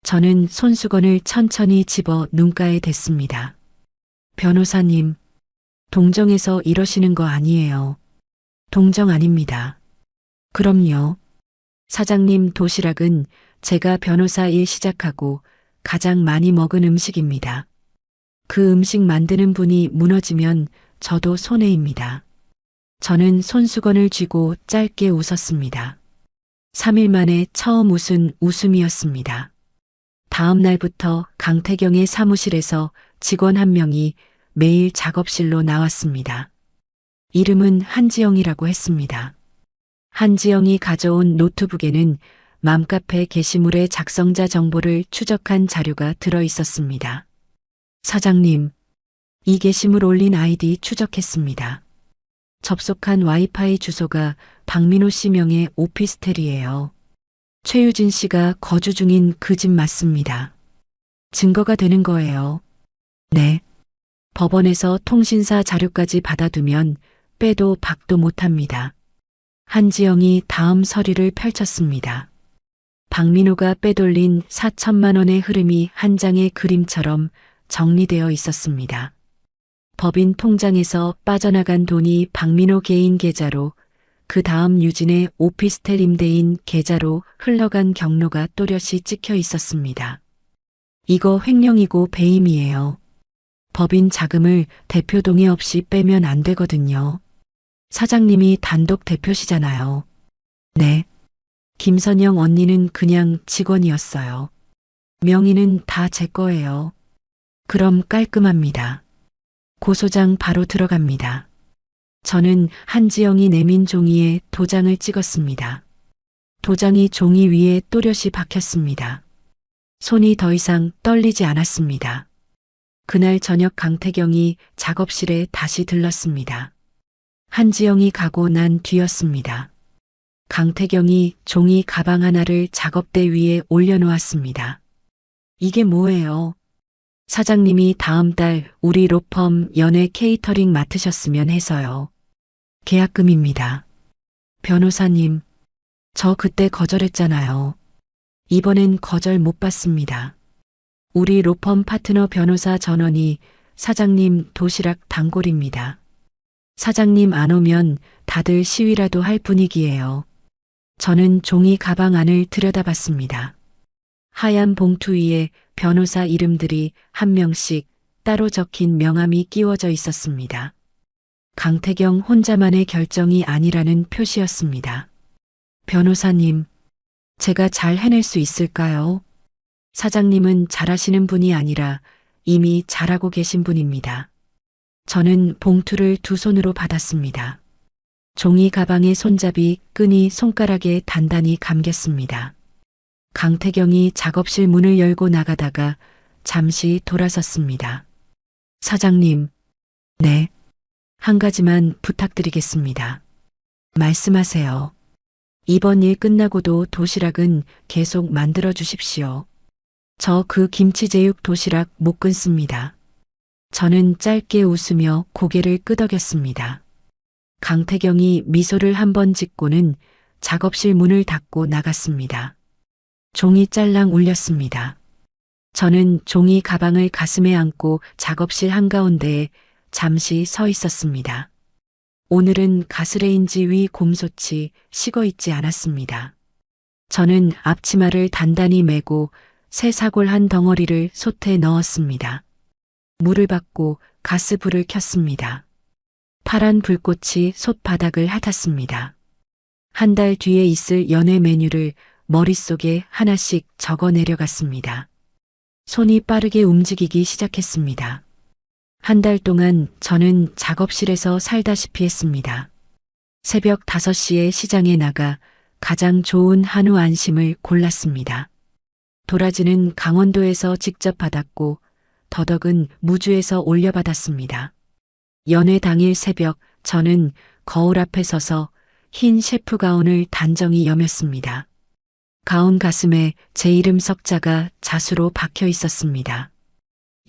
저는 손수건을 천천히 집어 눈가에 댔습니다. 변호사님, 동정에서 이러시는 거 아니에요. 동정 아닙니다. 그럼요. 사장님 도시락은 제가 변호사 일 시작하고 가장 많이 먹은 음식입니다. 그 음식 만드는 분이 무너지면 저도 손해입니다. 저는 손수건을 쥐고 짧게 웃었습니다. 3일 만에 처음 웃은 웃음이었습니다. 다음 날부터 강태경의 사무실에서 직원 1명이 매일 작업실로 나왔습니다. 이름은 한지영이라고 했습니다. 한지영이 가져온 노트북에는 맘카페 게시물의 작성자 정보를 추적한 자료가 들어 있었습니다. 사장님, 이 게시물 올린 아이디 추적했습니다. 접속한 와이파이 주소가 박민호 씨 명의 오피스텔이에요. 최유진 씨가 거주 중인 그 집 맞습니다. 증거가 되는 거예요. 네. 법원에서 통신사 자료까지 받아두면 빼도 박도 못합니다. 한지영이 다음 서류를 펼쳤습니다. 박민호가 빼돌린 4천만 원의 흐름이 한 장의 그림처럼 정리되어 있었습니다. 법인 통장에서 빠져나간 돈이 박민호 개인 계좌로 그 다음 유진의 오피스텔 임대인 계좌로 흘러간 경로가 또렷이 찍혀 있었습니다. 이거 횡령이고 배임이에요. 법인 자금을 대표 동의 없이 빼면 안 되거든요. 사장님이 단독 대표시잖아요. 네. 김선영 언니는 그냥 직원이었어요. 명의는 다 제 거예요. 그럼 깔끔합니다. 고소장 바로 들어갑니다. 저는 한지영이 내민 종이에 도장을 찍었습니다. 도장이 종이 위에 또렷이 박혔습니다. 손이 더 이상 떨리지 않았습니다. 그날 저녁 강태경이 작업실에 다시 들렀습니다. 한지영이 가고 난 뒤였습니다. 강태경이 종이 가방 하나를 작업대 위에 올려놓았습니다. 이게 뭐예요? 사장님이 다음 달 우리 로펌 연애 케이터링 맡으셨으면 해서요. 계약금입니다. 변호사님, 저 그때 거절했잖아요. 이번엔 거절 못 받습니다. 우리 로펌 파트너 변호사 전원이 사장님 도시락 단골입니다. 사장님 안 오면 다들 시위라도 할 분위기예요. 저는 종이 가방 안을 들여다봤습니다. 하얀 봉투 위에 변호사 이름들이 한 명씩 따로 적힌 명함이 끼워져 있었습니다. 강태경 혼자만의 결정이 아니라는 표시였습니다. 변호사님, 제가 잘 해낼 수 있을까요? 사장님은 잘하시는 분이 아니라 이미 잘하고 계신 분입니다. 저는 봉투를 2 손으로 받았습니다. 종이 가방의 손잡이 끈이 손가락에 단단히 감겼습니다. 강태경이 작업실 문을 열고 나가다가 잠시 돌아섰습니다. 사장님, 네. 한 가지만 부탁드리겠습니다. 말씀하세요. 이번 일 끝나고도 도시락은 계속 만들어 주십시오. 저 그 김치제육 도시락 못 끊습니다. 저는 짧게 웃으며 고개를 끄덕였습니다. 강태경이 미소를 한번 짓고는 작업실 문을 닫고 나갔습니다. 종이 짤랑 울렸습니다. 저는 종이 가방을 가슴에 안고 작업실 한가운데에 잠시 서 있었습니다. 오늘은 가스레인지 위 곰솥이 식어 있지 않았습니다. 저는 앞치마를 단단히 메고 새 사골 한 덩어리를 솥에 넣었습니다. 물을 받고 가스불을 켰습니다. 파란 불꽃이 솥바닥을 핥았습니다. 한 달 뒤에 있을 연애 메뉴를 머릿속에 하나씩 적어 내려갔습니다. 손이 빠르게 움직이기 시작했습니다. 한 달 동안 저는 작업실에서 살다시피 했습니다. 새벽 5시에 시장에 나가 가장 좋은 한우 안심을 골랐습니다. 도라지는 강원도에서 직접 받았고 더덕은 무주에서 올려받았습니다. 연애 당일 새벽 저는 거울 앞에 서서 흰 셰프 가운을 단정히 여몄습니다. 가운 가슴에 제 이름 석자가 자수로 박혀 있었습니다.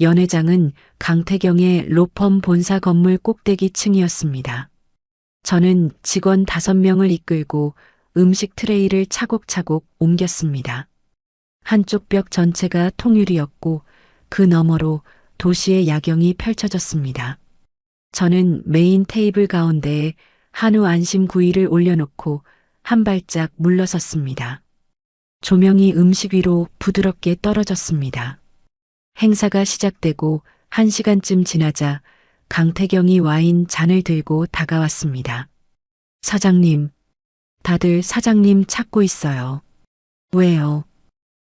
연회장은 강태경의 로펌 본사 건물 꼭대기 층이었습니다. 저는 직원 5명을 이끌고 음식 트레이를 차곡차곡 옮겼습니다. 한쪽 벽 전체가 통유리였고 그 너머로 도시의 야경이 펼쳐졌습니다. 저는 메인 테이블 가운데에 한우 안심 구이를 올려놓고 한 발짝 물러섰습니다. 조명이 음식 위로 부드럽게 떨어졌습니다. 행사가 시작되고 1시간쯤 지나자 강태경이 와인 잔을 들고 다가왔습니다. 사장님, 다들 사장님 찾고 있어요. 왜요?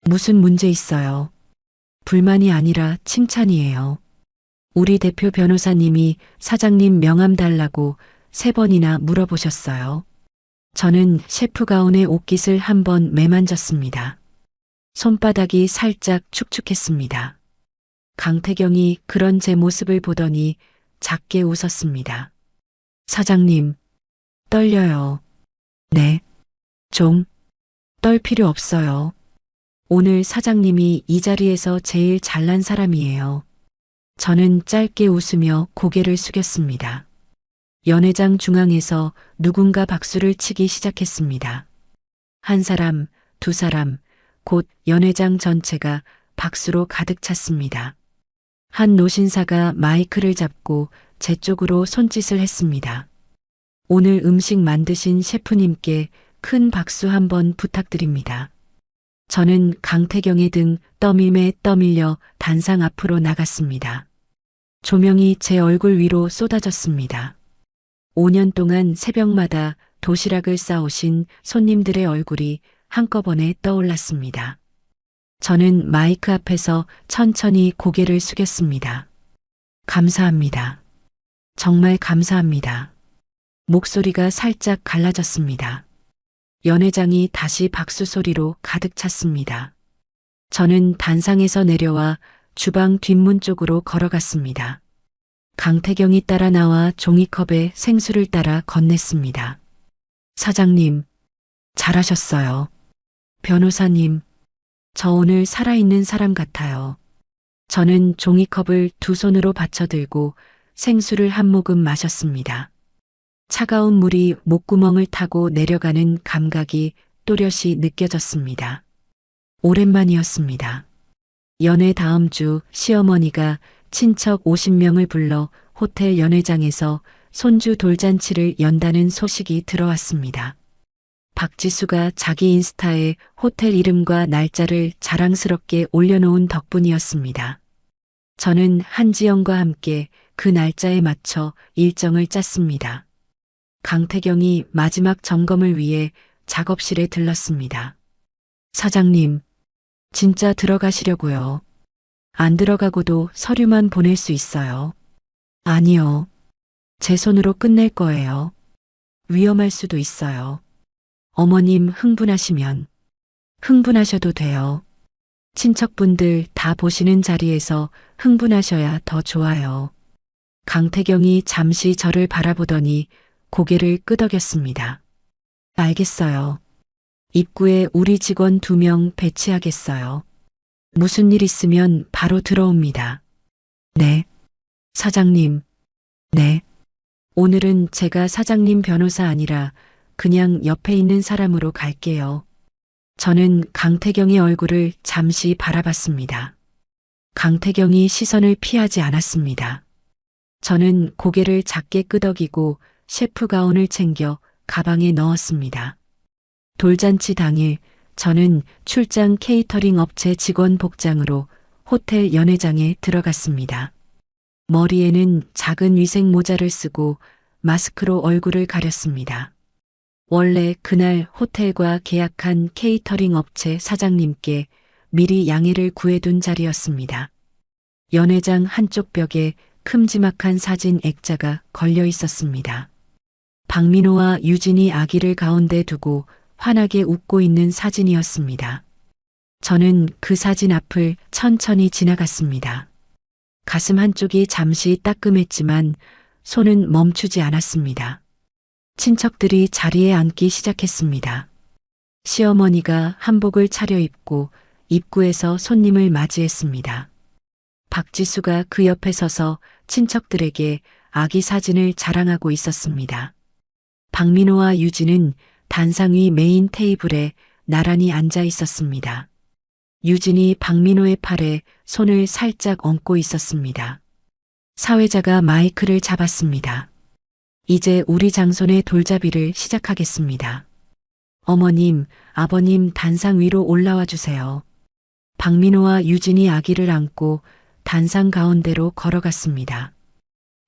무슨 문제 있어요? 불만이 아니라 칭찬이에요. 우리 대표 변호사님이 사장님 명함 달라고 3번이나 물어보셨어요. 저는 셰프 가운의 옷깃을 한번 매만졌습니다. 손바닥이 살짝 축축했습니다. 강태경이 그런 제 모습을 보더니 작게 웃었습니다. 사장님, 떨려요. 네, 좀 떨 필요 없어요. 오늘 사장님이 이 자리에서 제일 잘난 사람이에요. 저는 짧게 웃으며 고개를 숙였습니다. 연회장 중앙에서 누군가 박수를 치기 시작했습니다. 한 사람, 2사람, 곧 연회장 전체가 박수로 가득 찼습니다. 한 노신사가 마이크를 잡고 제 쪽으로 손짓을 했습니다. 오늘 음식 만드신 셰프님께 큰 박수 한번 부탁드립니다. 저는 강태경의 등 떠밀매 떠밀려 단상 앞으로 나갔습니다. 조명이 제 얼굴 위로 쏟아졌습니다. 5년 동안 새벽마다 도시락을 싸오신 손님들의 얼굴이 한꺼번에 떠올랐습니다. 저는 마이크 앞에서 천천히 고개를 숙였습니다. 감사합니다. 정말 감사합니다. 목소리가 살짝 갈라졌습니다. 연회장이 다시 박수 소리로 가득 찼습니다. 저는 단상에서 내려와 주방 뒷문 쪽으로 걸어갔습니다. 강태경이 따라 나와 종이컵에 생수를 따라 건넸습니다. 사장님, 잘하셨어요. 변호사님, 저 오늘 살아있는 사람 같아요. 저는 종이컵을 2손으로 받쳐들고 생수를 한 모금 마셨습니다. 차가운 물이 목구멍을 타고 내려가는 감각이 또렷이 느껴졌습니다. 오랜만이었습니다. 연애 다음 주 시어머니가 친척 50명을 불러 호텔 연회장에서 손주 돌잔치를 연다는 소식이 들어왔습니다. 박지수가 자기 인스타에 호텔 이름과 날짜를 자랑스럽게 올려놓은 덕분이었습니다. 저는 한지영과 함께 그 날짜에 맞춰 일정을 짰습니다. 강태경이 마지막 점검을 위해 작업실에 들렀습니다. 사장님, 진짜 들어가시려고요. 안 들어가고도 서류만 보낼 수 있어요. 아니요. 제 손으로 끝낼 거예요. 위험할 수도 있어요. 어머님 흥분하셔도 돼요. 친척분들 다 보시는 자리에서 흥분하셔야 더 좋아요. 강태경이 잠시 저를 바라보더니 고개를 끄덕였습니다. 알겠어요. 입구에 우리 직원 2명 배치하겠어요. 무슨 일 있으면 바로 들어옵니다. 네. 사장님. 네. 오늘은 제가 사장님 변호사 아니라 그냥 옆에 있는 사람으로 갈게요. 저는 강태경의 얼굴을 잠시 바라봤습니다. 강태경이 시선을 피하지 않았습니다. 저는 고개를 작게 끄덕이고 셰프 가운을 챙겨 가방에 넣었습니다. 돌잔치 당일 저는 출장 케이터링 업체 직원 복장으로 호텔 연회장에 들어갔습니다. 머리에는 작은 위생 모자를 쓰고 마스크로 얼굴을 가렸습니다. 원래 그날 호텔과 계약한 케이터링 업체 사장님께 미리 양해를 구해둔 자리였습니다. 연회장 한쪽 벽에 큼지막한 사진 액자가 걸려 있었습니다. 박민호와 유진이 아기를 가운데 두고 환하게 웃고 있는 사진이었습니다. 저는 그 사진 앞을 천천히 지나갔습니다. 가슴 한쪽이 잠시 따끔했지만 손은 멈추지 않았습니다. 친척들이 자리에 앉기 시작했습니다. 시어머니가 한복을 차려입고 입구에서 손님을 맞이했습니다. 박지수가 그 옆에 서서 친척들에게 아기 사진을 자랑하고 있었습니다. 박민호와 유진은 단상 위 메인 테이블에 나란히 앉아 있었습니다. 유진이 박민호의 팔에 손을 살짝 얹고 있었습니다. 사회자가 마이크를 잡았습니다. 이제 우리 장손의 돌잡이를 시작하겠습니다. 어머님, 아버님 단상 위로 올라와 주세요. 박민호와 유진이 아기를 안고 단상 가운데로 걸어갔습니다.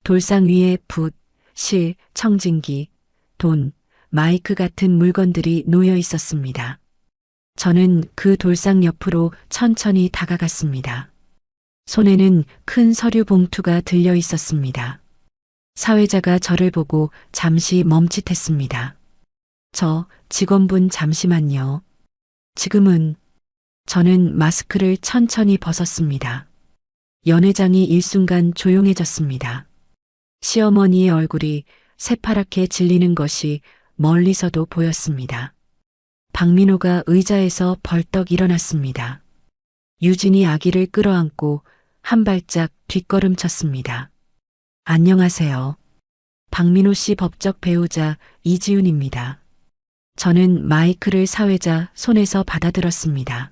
돌상 위에 붓, 실, 청진기, 돈, 마이크 같은 물건들이 놓여 있었습니다. 저는 그 돌상 옆으로 천천히 다가갔습니다. 손에는 큰 서류 봉투가 들려 있었습니다. 사회자가 저를 보고 잠시 멈칫했습니다. 저 직원분 잠시만요. 지금은 저는 마스크를 천천히 벗었습니다. 연회장이 일순간 조용해졌습니다. 시어머니의 얼굴이 새파랗게 질리는 것이 멀리서도 보였습니다. 박민호가 의자에서 벌떡 일어났습니다. 유진이 아기를 끌어안고 한 발짝 뒷걸음쳤습니다. 안녕하세요. 박민호 씨 법적 배우자 이지훈입니다. 저는 마이크를 사회자 손에서 받아들었습니다.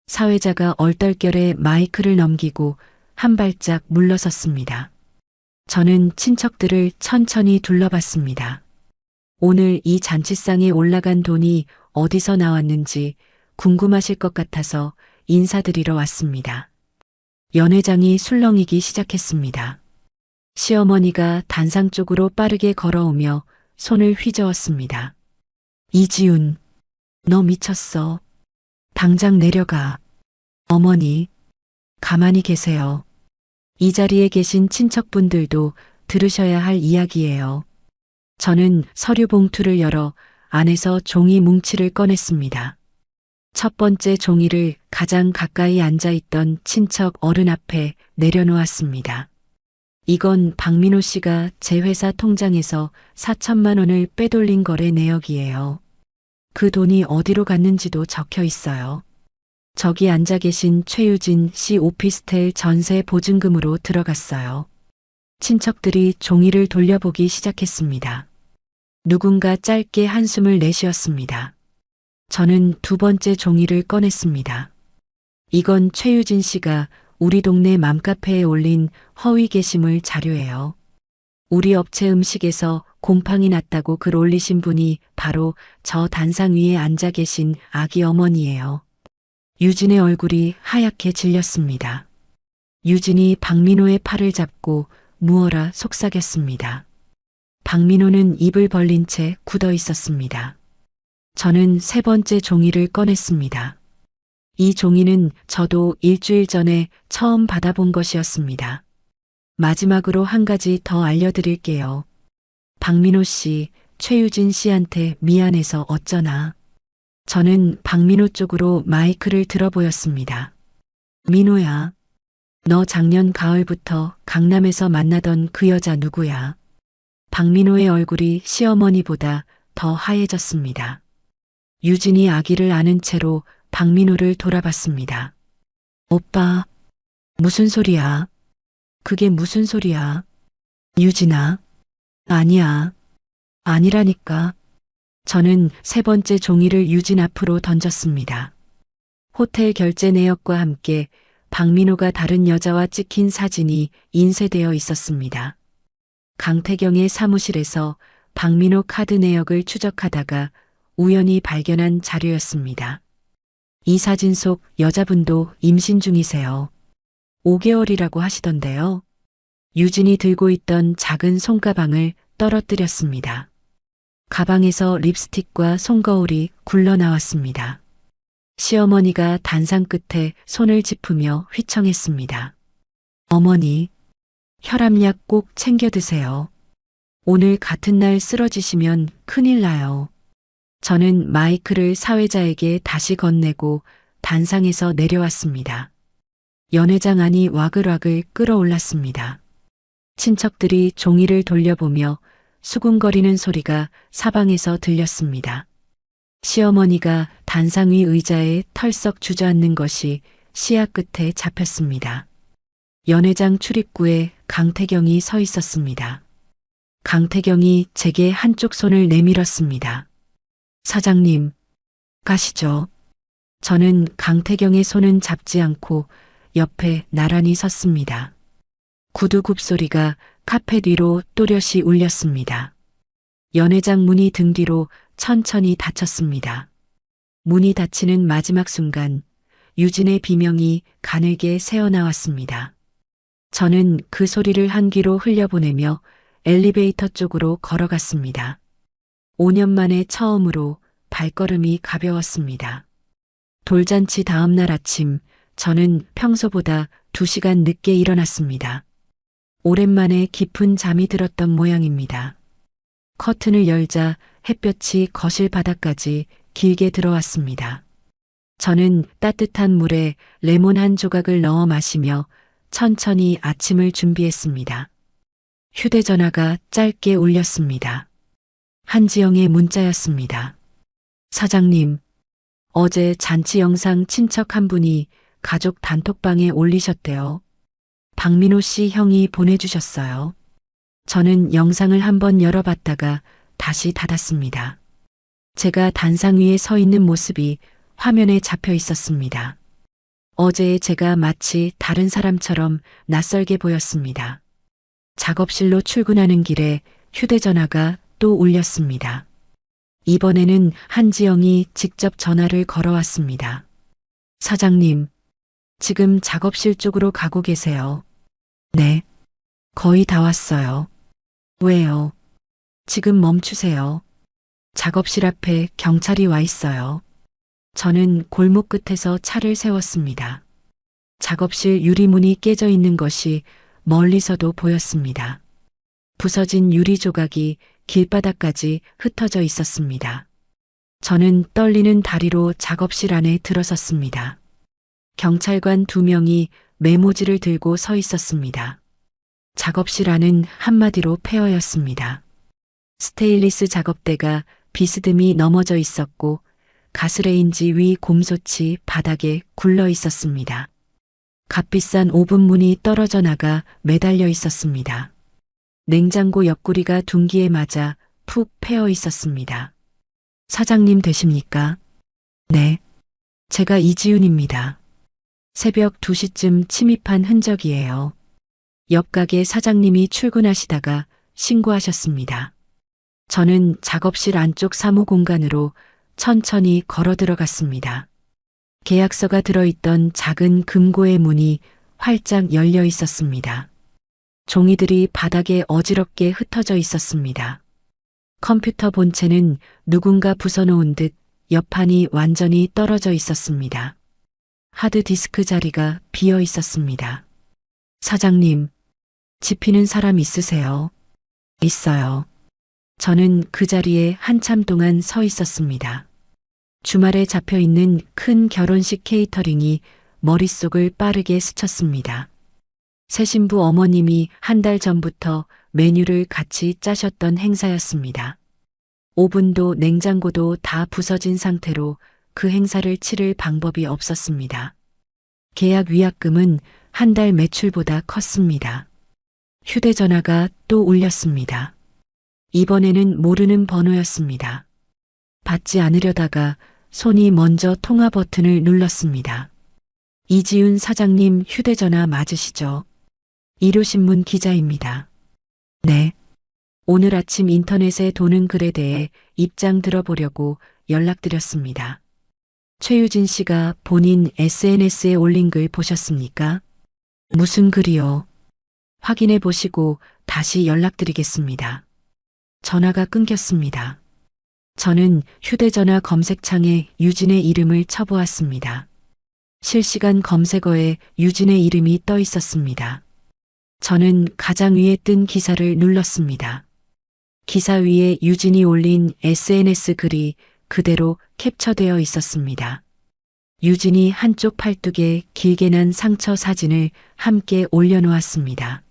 사회자가 얼떨결에 마이크를 넘기고 한 발짝 물러섰습니다. 저는 친척들을 천천히 둘러봤습니다. 오늘 이 잔치상에 올라간 돈이 어디서 나왔는지 궁금하실 것 같아서 인사드리러 왔습니다. 연회장이 술렁이기 시작했습니다. 시어머니가 단상 쪽으로 빠르게 걸어오며 손을 휘저었습니다. 이지훈, 너 미쳤어. 당장 내려가. 어머니, 가만히 계세요. 이 자리에 계신 친척분들도 들으셔야 할 이야기예요. 저는 서류 봉투를 열어 안에서 종이 뭉치를 꺼냈습니다. 첫 번째 종이를 가장 가까이 앉아 있던 친척 어른 앞에 내려놓았습니다. 이건 박민호 씨가 제 회사 통장에서 4천만 원을 빼돌린 거래 내역이에요. 그 돈이 어디로 갔는지도 적혀 있어요. 저기 앉아 계신 최유진 씨 오피스텔 전세 보증금으로 들어갔어요. 친척들이 종이를 돌려보기 시작했습니다. 누군가 짧게 한숨을 내쉬었습니다. 저는 두 번째 종이를 꺼냈습니다. 이건 최유진 씨가 우리 동네 맘카페에 올린 허위 게시물 자료예요. 우리 업체 음식에서 곰팡이 났다고 글 올리신 분이 바로 저 단상 위에 앉아 계신 아기 어머니예요. 유진의 얼굴이 하얗게 질렸습니다. 유진이 박민호의 팔을 잡고 무어라 속삭였습니다. 박민호는 입을 벌린 채 굳어 있었습니다. 저는 세 번째 종이를 꺼냈습니다. 이 종이는 저도 일주일 전에 처음 받아본 것이었습니다. 마지막으로 한 가지 더 알려드릴게요. 박민호 씨, 최유진 씨한테 미안해서 어쩌나. 저는 박민호 쪽으로 마이크를 들어 보였습니다. 민호야, 너 작년 가을부터 강남에서 만나던 그 여자 누구야? 박민호의 얼굴이 시어머니보다 더 하얘졌습니다. 유진이 아기를 안은 채로 박민호를 돌아봤습니다. 오빠, 무슨 소리야? 그게 무슨 소리야? 유진아, 아니야. 아니라니까. 저는 세 번째 종이를 유진 앞으로 던졌습니다. 호텔 결제 내역과 함께 박민호가 다른 여자와 찍힌 사진이 인쇄되어 있었습니다. 강태경의 사무실에서 박민호 카드 내역을 추적하다가 우연히 발견한 자료였습니다. 이 사진 속 여자분도 임신 중이세요. 5개월이라고 하시던데요. 유진이 들고 있던 작은 손가방을 떨어뜨렸습니다. 가방에서 립스틱과 손거울이 굴러나왔습니다. 시어머니가 단상 끝에 손을 짚으며 휘청했습니다. 어머니, 혈압약 꼭 챙겨 드세요. 오늘 같은 날 쓰러지시면 큰일 나요. 저는 마이크를 사회자에게 다시 건네고 단상에서 내려왔습니다. 연회장 안이 와글와글 끓어올랐습니다. 친척들이 종이를 돌려보며 수군거리는 소리가 사방에서 들렸습니다. 시어머니가 단상 위 의자에 털썩 주저앉는 것이 시야 끝에 잡혔습니다. 연회장 출입구에 강태경이 서 있었습니다. 강태경이 제게 한쪽 손을 내밀었습니다. 사장님, 가시죠. 저는 강태경의 손은 잡지 않고 옆에 나란히 섰습니다. 구두 굽소리가 카페 뒤로 또렷이 울렸습니다. 연회장 문이 등 뒤로 천천히 닫혔습니다. 문이 닫히는 마지막 순간 유진의 비명이 가늘게 새어나왔습니다. 저는 그 소리를 한 귀로 흘려보내며 엘리베이터 쪽으로 걸어갔습니다. 5년 만에 처음으로 발걸음이 가벼웠습니다. 돌잔치 다음 날 아침 저는 평소보다 2시간 늦게 일어났습니다. 오랜만에 깊은 잠이 들었던 모양입니다. 커튼을 열자 햇볕이 거실 바닥까지 길게 들어왔습니다. 저는 따뜻한 물에 레몬 한 조각을 넣어 마시며 천천히 아침을 준비했습니다. 휴대전화가 짧게 울렸습니다. 한지영의 문자였습니다. 사장님, 어제 잔치 영상 친척 한 분이 가족 단톡방에 올리셨대요. 박민호 씨 형이 보내주셨어요. 저는 영상을 한번 열어봤다가 다시 닫았습니다. 제가 단상 위에 서 있는 모습이 화면에 잡혀 있었습니다. 어제의 제가 마치 다른 사람처럼 낯설게 보였습니다. 작업실로 출근하는 길에 휴대전화가 또 울렸습니다. 이번에는 한지영이 직접 전화를 걸어왔습니다. 사장님, 지금 작업실 쪽으로 가고 계세요. 네, 거의 다 왔어요. 왜요? 지금 멈추세요. 작업실 앞에 경찰이 와 있어요. 저는 골목 끝에서 차를 세웠습니다. 작업실 유리문이 깨져 있는 것이 멀리서도 보였습니다. 부서진 유리 조각이 길바닥까지 흩어져 있었습니다. 저는 떨리는 다리로 작업실 안에 들어섰습니다. 경찰관 2명이 메모지를 들고 서 있었습니다. 작업실 안은 한마디로 폐허였습니다. 스테인리스 작업대가 비스듬히 넘어져 있었고 가스레인지 위 곰솥이 바닥에 굴러 있었습니다. 값비싼 오븐문이 떨어져 나가 매달려 있었습니다. 냉장고 옆구리가 둔기에 맞아 푹 패어 있었습니다. 사장님 되십니까? 네. 제가 이지윤입니다. 새벽 2시쯤 침입한 흔적이에요. 옆 가게 사장님이 출근하시다가 신고하셨습니다. 저는 작업실 안쪽 사무 공간으로 천천히 걸어 들어갔습니다. 계약서가 들어있던 작은 금고의 문이 활짝 열려 있었습니다. 종이들이 바닥에 어지럽게 흩어져 있었습니다. 컴퓨터 본체는 누군가 부숴놓은 듯 옆판이 완전히 떨어져 있었습니다. 하드디스크 자리가 비어 있었습니다. 사장님, 지피는 사람 있으세요? 있어요. 저는 그 자리에 한참 동안 서 있었습니다. 주말에 잡혀 있는 큰 결혼식 케이터링이 머릿속을 빠르게 스쳤습니다. 새 신부 어머님이 한 달 전부터 메뉴를 같이 짜셨던 행사였습니다. 오븐도 냉장고도 다 부서진 상태로 그 행사를 치를 방법이 없었습니다. 계약 위약금은 한 달 매출보다 컸습니다. 휴대전화가 또 울렸습니다. 이번에는 모르는 번호였습니다. 받지 않으려다가 손이 먼저 통화 버튼을 눌렀습니다. 이지윤 사장님 휴대전화 맞으시죠? 일요신문 기자입니다. 네. 오늘 아침 인터넷에 도는 글에 대해 입장 들어보려고 연락드렸습니다. 최유진 씨가 본인 SNS에 올린 글 보셨습니까? 무슨 글이요? 확인해 보시고 다시 연락드리겠습니다. 전화가 끊겼습니다. 저는 휴대전화 검색창에 유진의 이름을 쳐보았습니다. 실시간 검색어에 유진의 이름이 떠 있었습니다. 저는 가장 위에 뜬 기사를 눌렀습니다. 기사 위에 유진이 올린 SNS 글이 그대로 캡처되어 있었습니다. 유진이 한쪽 팔뚝에 길게 난 상처 사진을 함께 올려놓았습니다.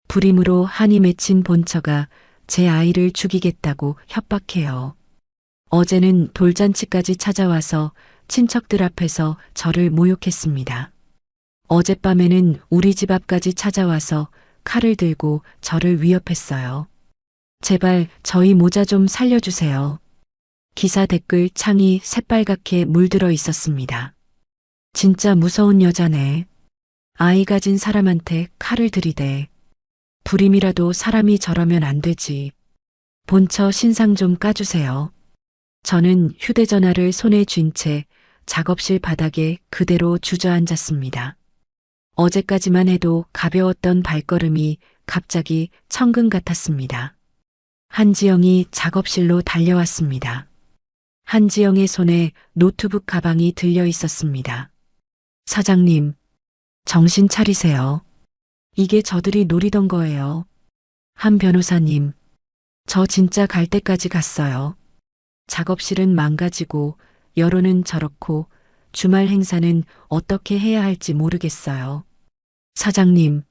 불임으로 한이 맺힌 본처가 제 아이를 죽이겠다고 협박해요. 어제는 돌잔치까지 찾아와서 친척들 앞에서 저를 모욕했습니다. 어젯밤에는 우리 집 앞까지 찾아와서 칼을 들고 저를 위협했어요. 제발 저희 모자 좀 살려주세요. 기사 댓글 창이 새빨갛게 물들어 있었습니다. 진짜 무서운 여자네. 아이 가진 사람한테 칼을 들이대. 불임이라도 사람이 저러면 안 되지. 본처 신상 좀 까주세요. 저는 휴대전화를 손에 쥔 채 작업실 바닥에 그대로 주저앉았습니다. 어제까지만 해도 가벼웠던 발걸음이 갑자기 천근 같았습니다. 한지영이 작업실로 달려왔습니다. 한지영의 손에 노트북 가방이 들려 있었습니다. 사장님, 정신 차리세요. 이게 저들이 노리던 거예요. 한 변호사님, 저 진짜 갈 때까지 갔어요. 작업실은 망가지고 여론은 저렇고 주말 행사는 어떻게 해야 할지 모르겠어요. 사장님,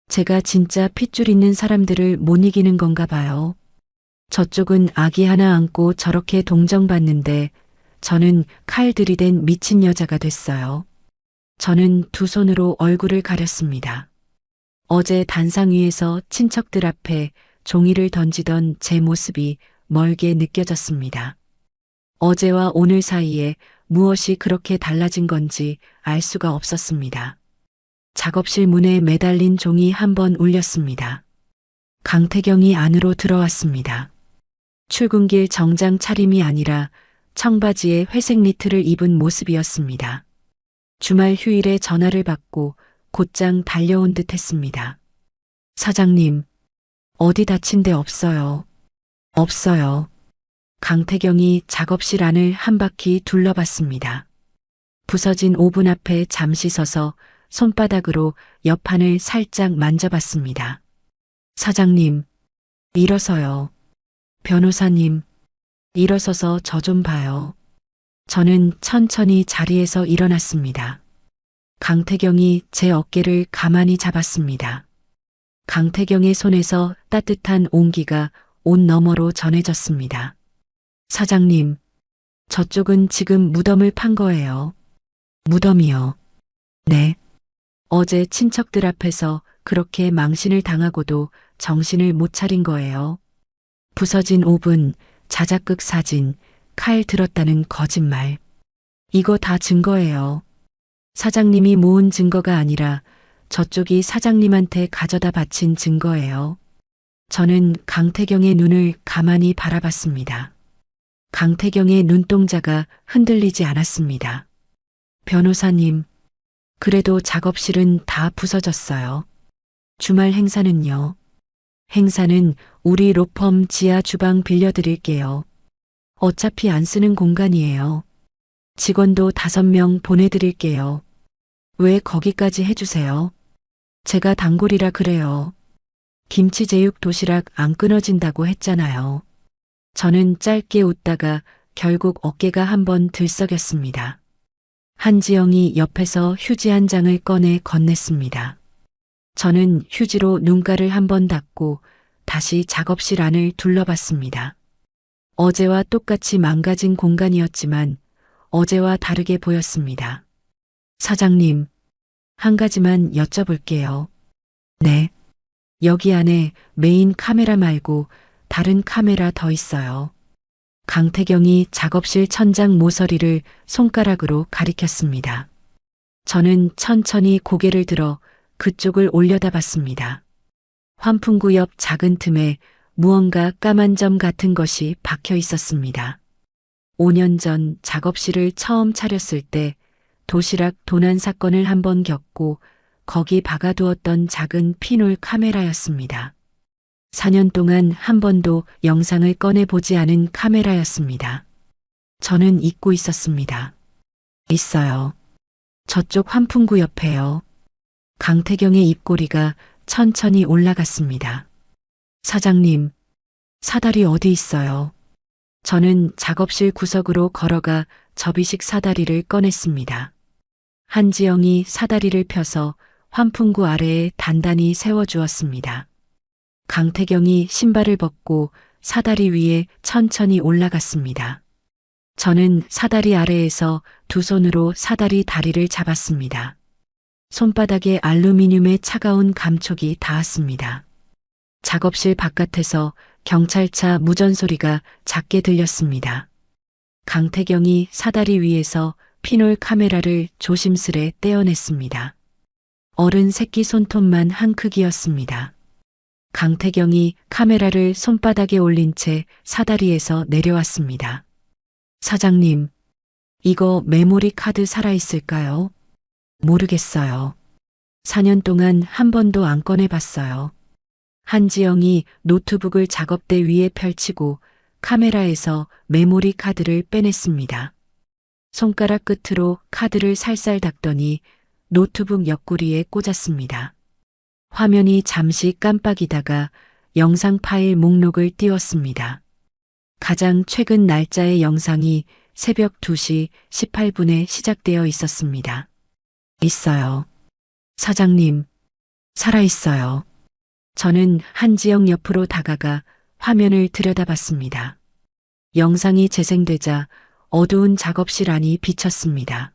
제가 진짜 핏줄 있는 사람들을 못 이기는 건가 봐요. 저쪽은 아기 하나 안고 저렇게 동정받는데 저는 칼 들이댄 미친 여자가 됐어요. 저는 두 손으로 얼굴을 가렸습니다. 어제 단상 위에서 친척들 앞에 종이를 던지던 제 모습이 멀게 느껴졌습니다. 어제와 오늘 사이에 무엇이 그렇게 달라진 건지 알 수가 없었습니다. 작업실 문에 매달린 종이 한 번 울렸습니다. 강태경이 안으로 들어왔습니다. 출근길 정장 차림이 아니라 청바지에 회색 니트를 입은 모습이었습니다. 주말 휴일에 전화를 받고 곧장 달려온 듯 했습니다. 사장님, 어디 다친 데 없어요. 없어요. 강태경이 작업실 안을 한 바퀴 둘러봤습니다. 부서진 오븐 앞에 잠시 서서 손바닥으로 옆판을 살짝 만져봤습니다. 사장님, 일어서요. 변호사님, 일어서서 저 좀 봐요. 저는 천천히 자리에서 일어났습니다. 강태경이 제 어깨를 가만히 잡았습니다. 강태경의 손에서 따뜻한 온기가 옷 너머로 전해졌습니다. 사장님, 저쪽은 지금 무덤을 판 거예요. 무덤이요. 네. 어제 친척들 앞에서 그렇게 망신을 당하고도 정신을 못 차린 거예요. 부서진 오븐, 자작극 사진, 칼 들었다는 거짓말. 이거 다 증거예요. 사장님이 모은 증거가 아니라 저쪽이 사장님한테 가져다 바친 증거예요. 저는 강태경의 눈을 가만히 바라봤습니다. 강태경의 눈동자가 흔들리지 않았습니다. 변호사님, 그래도 작업실은 다 부서졌어요. 주말 행사는요? 행사는 우리 로펌 지하 주방 빌려드릴게요. 어차피 안 쓰는 공간이에요. 직원도 5명 보내드릴게요. 왜 거기까지 해주세요? 제가 단골이라 그래요. 김치제육 도시락 안 끊어진다고 했잖아요. 저는 짧게 웃다가 결국 어깨가 한번 들썩였습니다. 한지영이 옆에서 휴지 한 장을 꺼내 건넸습니다. 저는 휴지로 눈가를 한번 닦고 다시 작업실 안을 둘러봤습니다. 어제와 똑같이 망가진 공간이었지만 어제와 다르게 보였습니다. 사장님, 한 가지만 여쭤볼게요. 네. 여기 안에 메인 카메라 말고 다른 카메라 더 있어요. 강태경이 작업실 천장 모서리를 손가락으로 가리켰습니다. 저는 천천히 고개를 들어 그쪽을 올려다봤습니다. 환풍구 옆 작은 틈에 무언가 까만 점 같은 것이 박혀 있었습니다. 5년 전 작업실을 처음 차렸을 때 도시락 도난 사건을 한번 겪고 거기 박아두었던 작은 피놀 카메라였습니다. 4년 동안 한 번도 영상을 꺼내보지 않은 카메라였습니다. 저는 잊고 있었습니다. 있어요. 저쪽 환풍구 옆에요. 강태경의 입꼬리가 천천히 올라갔습니다. 사장님, 사다리 어디 있어요? 저는 작업실 구석으로 걸어가 접이식 사다리를 꺼냈습니다. 한지영이 사다리를 펴서 환풍구 아래에 단단히 세워주었습니다. 강태경이 신발을 벗고 사다리 위에 천천히 올라갔습니다. 저는 사다리 아래에서 두 손으로 사다리 다리를 잡았습니다. 손바닥에 알루미늄의 차가운 감촉이 닿았습니다. 작업실 바깥에서 경찰차 무전 소리가 작게 들렸습니다. 강태경이 사다리 위에서 피놀 카메라를 조심스레 떼어냈습니다. 어른 새끼 손톱만 한 크기였습니다. 강태경이 카메라를 손바닥에 올린 채 사다리에서 내려왔습니다. 사장님, 이거 메모리 카드 살아있을까요? 모르겠어요. 4년 동안 한 번도 안 꺼내봤어요. 한지영이 노트북을 작업대 위에 펼치고 카메라에서 메모리 카드를 빼냈습니다. 손가락 끝으로 카드를 살살 닦더니 노트북 옆구리에 꽂았습니다. 화면이 잠시 깜빡이다가 영상 파일 목록을 띄웠습니다. 가장 최근 날짜의 영상이 새벽 2시 18분에 시작되어 있었습니다. 있어요. 사장님, 살아있어요. 저는 한지영 옆으로 다가가 화면을 들여다봤습니다. 영상이 재생되자 어두운 작업실 안이 비쳤습니다.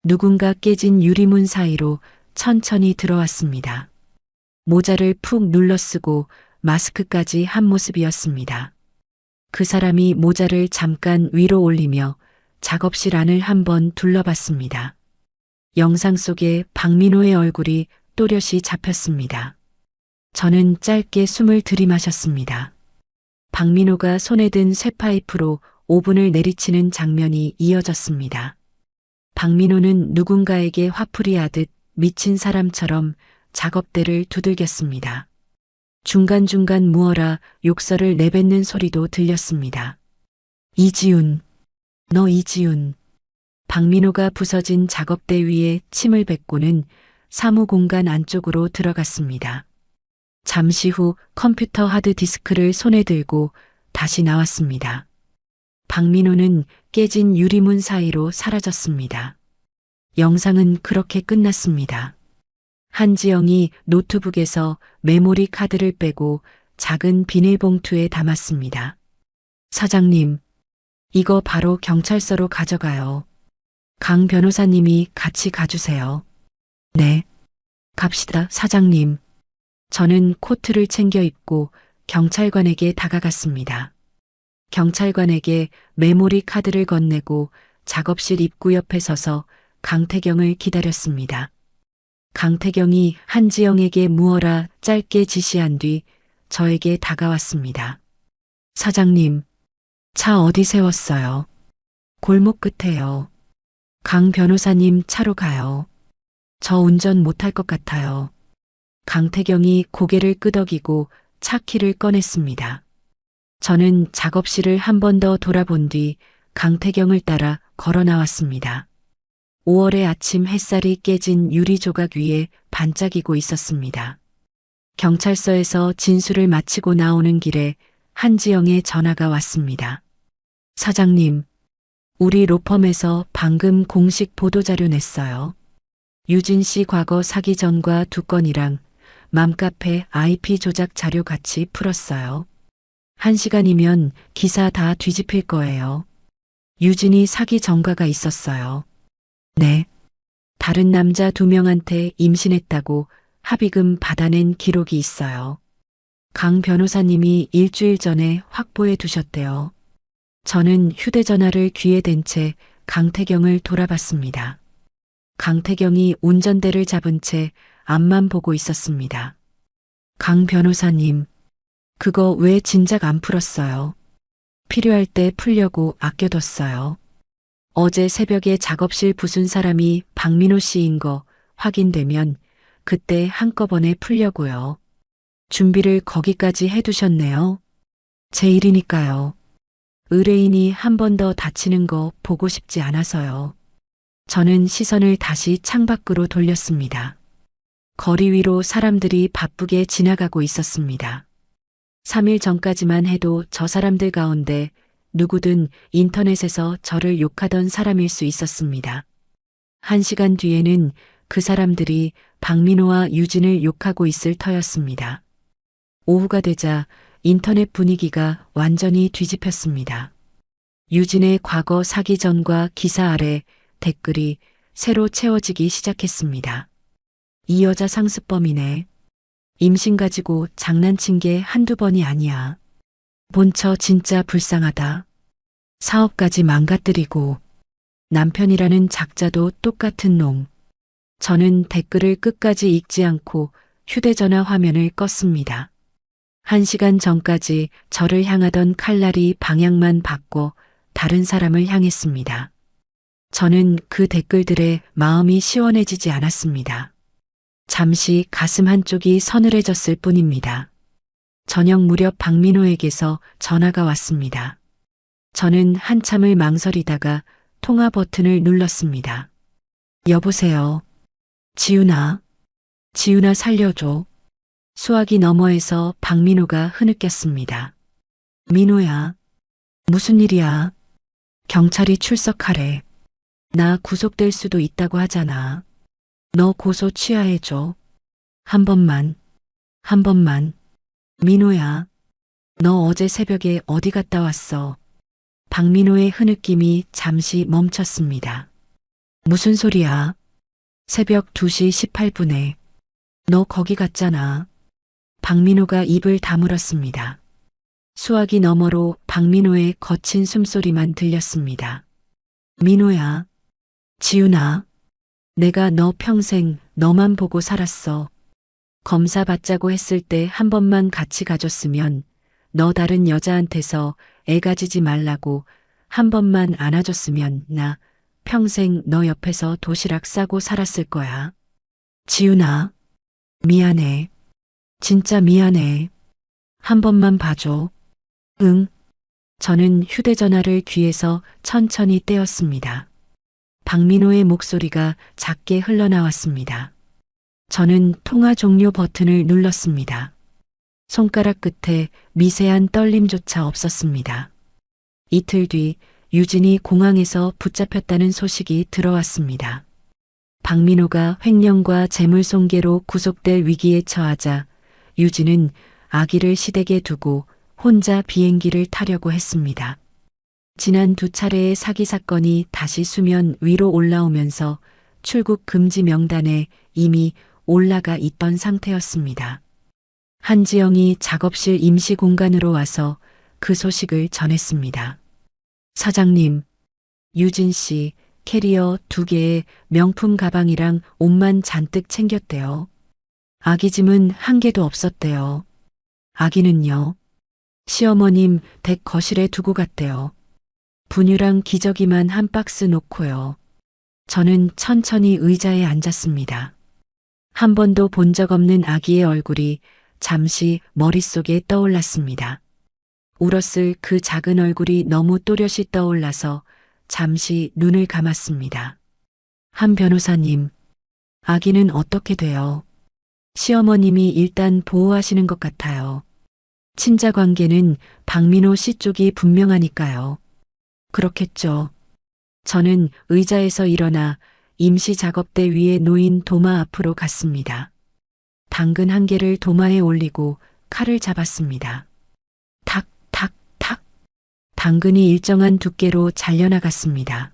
누군가 깨진 유리문 사이로 천천히 들어왔습니다. 모자를 푹 눌러쓰고 마스크까지 한 모습이었습니다. 그 사람이 모자를 잠깐 위로 올리며 작업실 안을 한번 둘러봤습니다. 영상 속에 박민호의 얼굴이 또렷이 잡혔습니다. 저는 짧게 숨을 들이마셨습니다. 박민호가 손에 든 쇠파이프로 오븐을 내리치는 장면이 이어졌습니다. 박민호는 누군가에게 화풀이 하듯 미친 사람처럼 작업대를 두들겼습니다. 중간중간 무어라 욕설을 내뱉는 소리도 들렸습니다. 이지훈, 너 이지훈. 박민호가 부서진 작업대 위에 침을 뱉고는 사무공간 안쪽으로 들어갔습니다. 잠시 후 컴퓨터 하드디스크를 손에 들고 다시 나왔습니다. 박민호는 깨진 유리문 사이로 사라졌습니다. 영상은 그렇게 끝났습니다. 한지영이 노트북에서 메모리 카드를 빼고 작은 비닐봉투에 담았습니다. 사장님, 이거 바로 경찰서로 가져가요. 강 변호사님이 같이 가주세요. 네. 갑시다, 사장님. 저는 코트를 챙겨 입고 경찰관에게 다가갔습니다. 경찰관에게 메모리 카드를 건네고 작업실 입구 옆에 서서 강태경을 기다렸습니다. 강태경이 한지영에게 무어라 짧게 지시한 뒤 저에게 다가왔습니다. 사장님, 차 어디 세웠어요? 골목 끝에요. 강 변호사님 차로 가요. 저 운전 못할 것 같아요. 강태경이 고개를 끄덕이고 차 키를 꺼냈습니다. 저는 작업실을 한 번 더 돌아본 뒤 강태경을 따라 걸어 나왔습니다. 5월의 아침 햇살이 깨진 유리 조각 위에 반짝이고 있었습니다. 경찰서에서 진술을 마치고 나오는 길에 한지영의 전화가 왔습니다. 사장님, 우리 로펌에서 방금 공식 보도자료 냈어요. 유진 씨 과거 사기 전과 두 건이랑 맘카페 IP 조작 자료 같이 풀었어요. 1시간이면 기사 다 뒤집힐 거예요. 유진이 사기 전과가 있었어요. 네. 다른 남자 2명한테 임신했다고 합의금 받아낸 기록이 있어요. 강 변호사님이 일주일 전에 확보해 두셨대요. 저는 휴대전화를 귀에 댄 채 강태경을 돌아봤습니다. 강태경이 운전대를 잡은 채 앞만 보고 있었습니다. 강 변호사님, 그거 왜 진작 안 풀었어요? 필요할 때 풀려고 아껴뒀어요. 어제 새벽에 작업실 부순 사람이 박민호 씨인 거 확인되면 그때 한꺼번에 풀려고요. 준비를 거기까지 해두셨네요. 제 일이니까요. 의뢰인이 한 번 더 다치는 거 보고 싶지 않아서요. 저는 시선을 다시 창밖으로 돌렸습니다. 거리 위로 사람들이 바쁘게 지나가고 있었습니다. 3일 전까지만 해도 저 사람들 가운데 누구든 인터넷에서 저를 욕하던 사람일 수 있었습니다. 1시간 뒤에는 그 사람들이 박민호와 유진을 욕하고 있을 터였습니다. 오후가 되자 인터넷 분위기가 완전히 뒤집혔습니다. 유진의 과거 사기 전과 기사 아래 댓글이 새로 채워지기 시작했습니다. 이 여자 상습범이네. 임신 가지고 장난친 게 한두 번이 아니야. 본처 진짜 불쌍하다. 사업까지 망가뜨리고 남편이라는 작자도 똑같은 놈. 저는 댓글을 끝까지 읽지 않고 휴대전화 화면을 껐습니다. 1시간 전까지 저를 향하던 칼날이 방향만 바꿔 다른 사람을 향했습니다. 저는 그 댓글들에 마음이 시원해지지 않았습니다. 잠시 가슴 한쪽이 서늘해졌을 뿐입니다. 저녁 무렵 박민호에게서 전화가 왔습니다. 저는 한참을 망설이다가 통화 버튼을 눌렀습니다. 여보세요. 지훈아. 지훈아 살려줘. 수화기 너머에서 박민호가 흐느꼈습니다. 민호야. 무슨 일이야? 경찰이 출석하래. 나 구속될 수도 있다고 하잖아. 너 고소 취하해줘. 한 번만. 민호야. 너 어제 새벽에 어디 갔다 왔어? 박민호의 흐느낌이 잠시 멈췄습니다. 무슨 소리야? 새벽 2시 18분에. 너 거기 갔잖아. 박민호가 입을 다물었습니다. 수화기 너머로 박민호의 거친 숨소리만 들렸습니다. 민호야. 지훈아. 내가 너 평생 너만 보고 살았어. 검사 받자고 했을 때 한 번만 같이 가줬으면 너 다른 여자한테서 애 가지지 말라고 한 번만 안아줬으면 나 평생 너 옆에서 도시락 싸고 살았을 거야. 지훈아. 미안해. 진짜 미안해. 한 번만 봐줘. 응. 저는 휴대전화를 귀에서 천천히 떼었습니다. 박민호의 목소리가 작게 흘러나왔습니다. 저는 통화 종료 버튼을 눌렀습니다. 손가락 끝에 미세한 떨림조차 없었습니다. 이틀 뒤 유진이 공항에서 붙잡혔다는 소식이 들어왔습니다. 박민호가 횡령과 재물손괴로 구속될 위기에 처하자 유진은 아기를 시댁에 두고 혼자 비행기를 타려고 했습니다. 지난 2차례의 사기 사건이 다시 수면 위로 올라오면서 출국 금지 명단에 이미 올라가 있던 상태였습니다. 한지영이 작업실 임시 공간으로 와서 그 소식을 전했습니다. 사장님, 유진 씨 캐리어 2개에 명품 가방이랑 옷만 잔뜩 챙겼대요. 아기 짐은 한 개도 없었대요. 아기는요? 시어머님 댁 거실에 두고 갔대요. 분유랑 기저귀만 한 박스 놓고요. 저는 천천히 의자에 앉았습니다. 한 번도 본 적 없는 아기의 얼굴이 잠시 머릿속에 떠올랐습니다. 울었을 그 작은 얼굴이 너무 또렷이 떠올라서 잠시 눈을 감았습니다. 한 변호사님, 아기는 어떻게 돼요? 시어머님이 일단 보호하시는 것 같아요. 친자 관계는 박민호 씨 쪽이 분명하니까요. 그렇겠죠. 저는 의자에서 일어나 임시 작업대 위에 놓인 도마 앞으로 갔습니다. 당근 한 개를 도마에 올리고 칼을 잡았습니다. 탁, 탁, 탁. 당근이 일정한 두께로 잘려나갔습니다.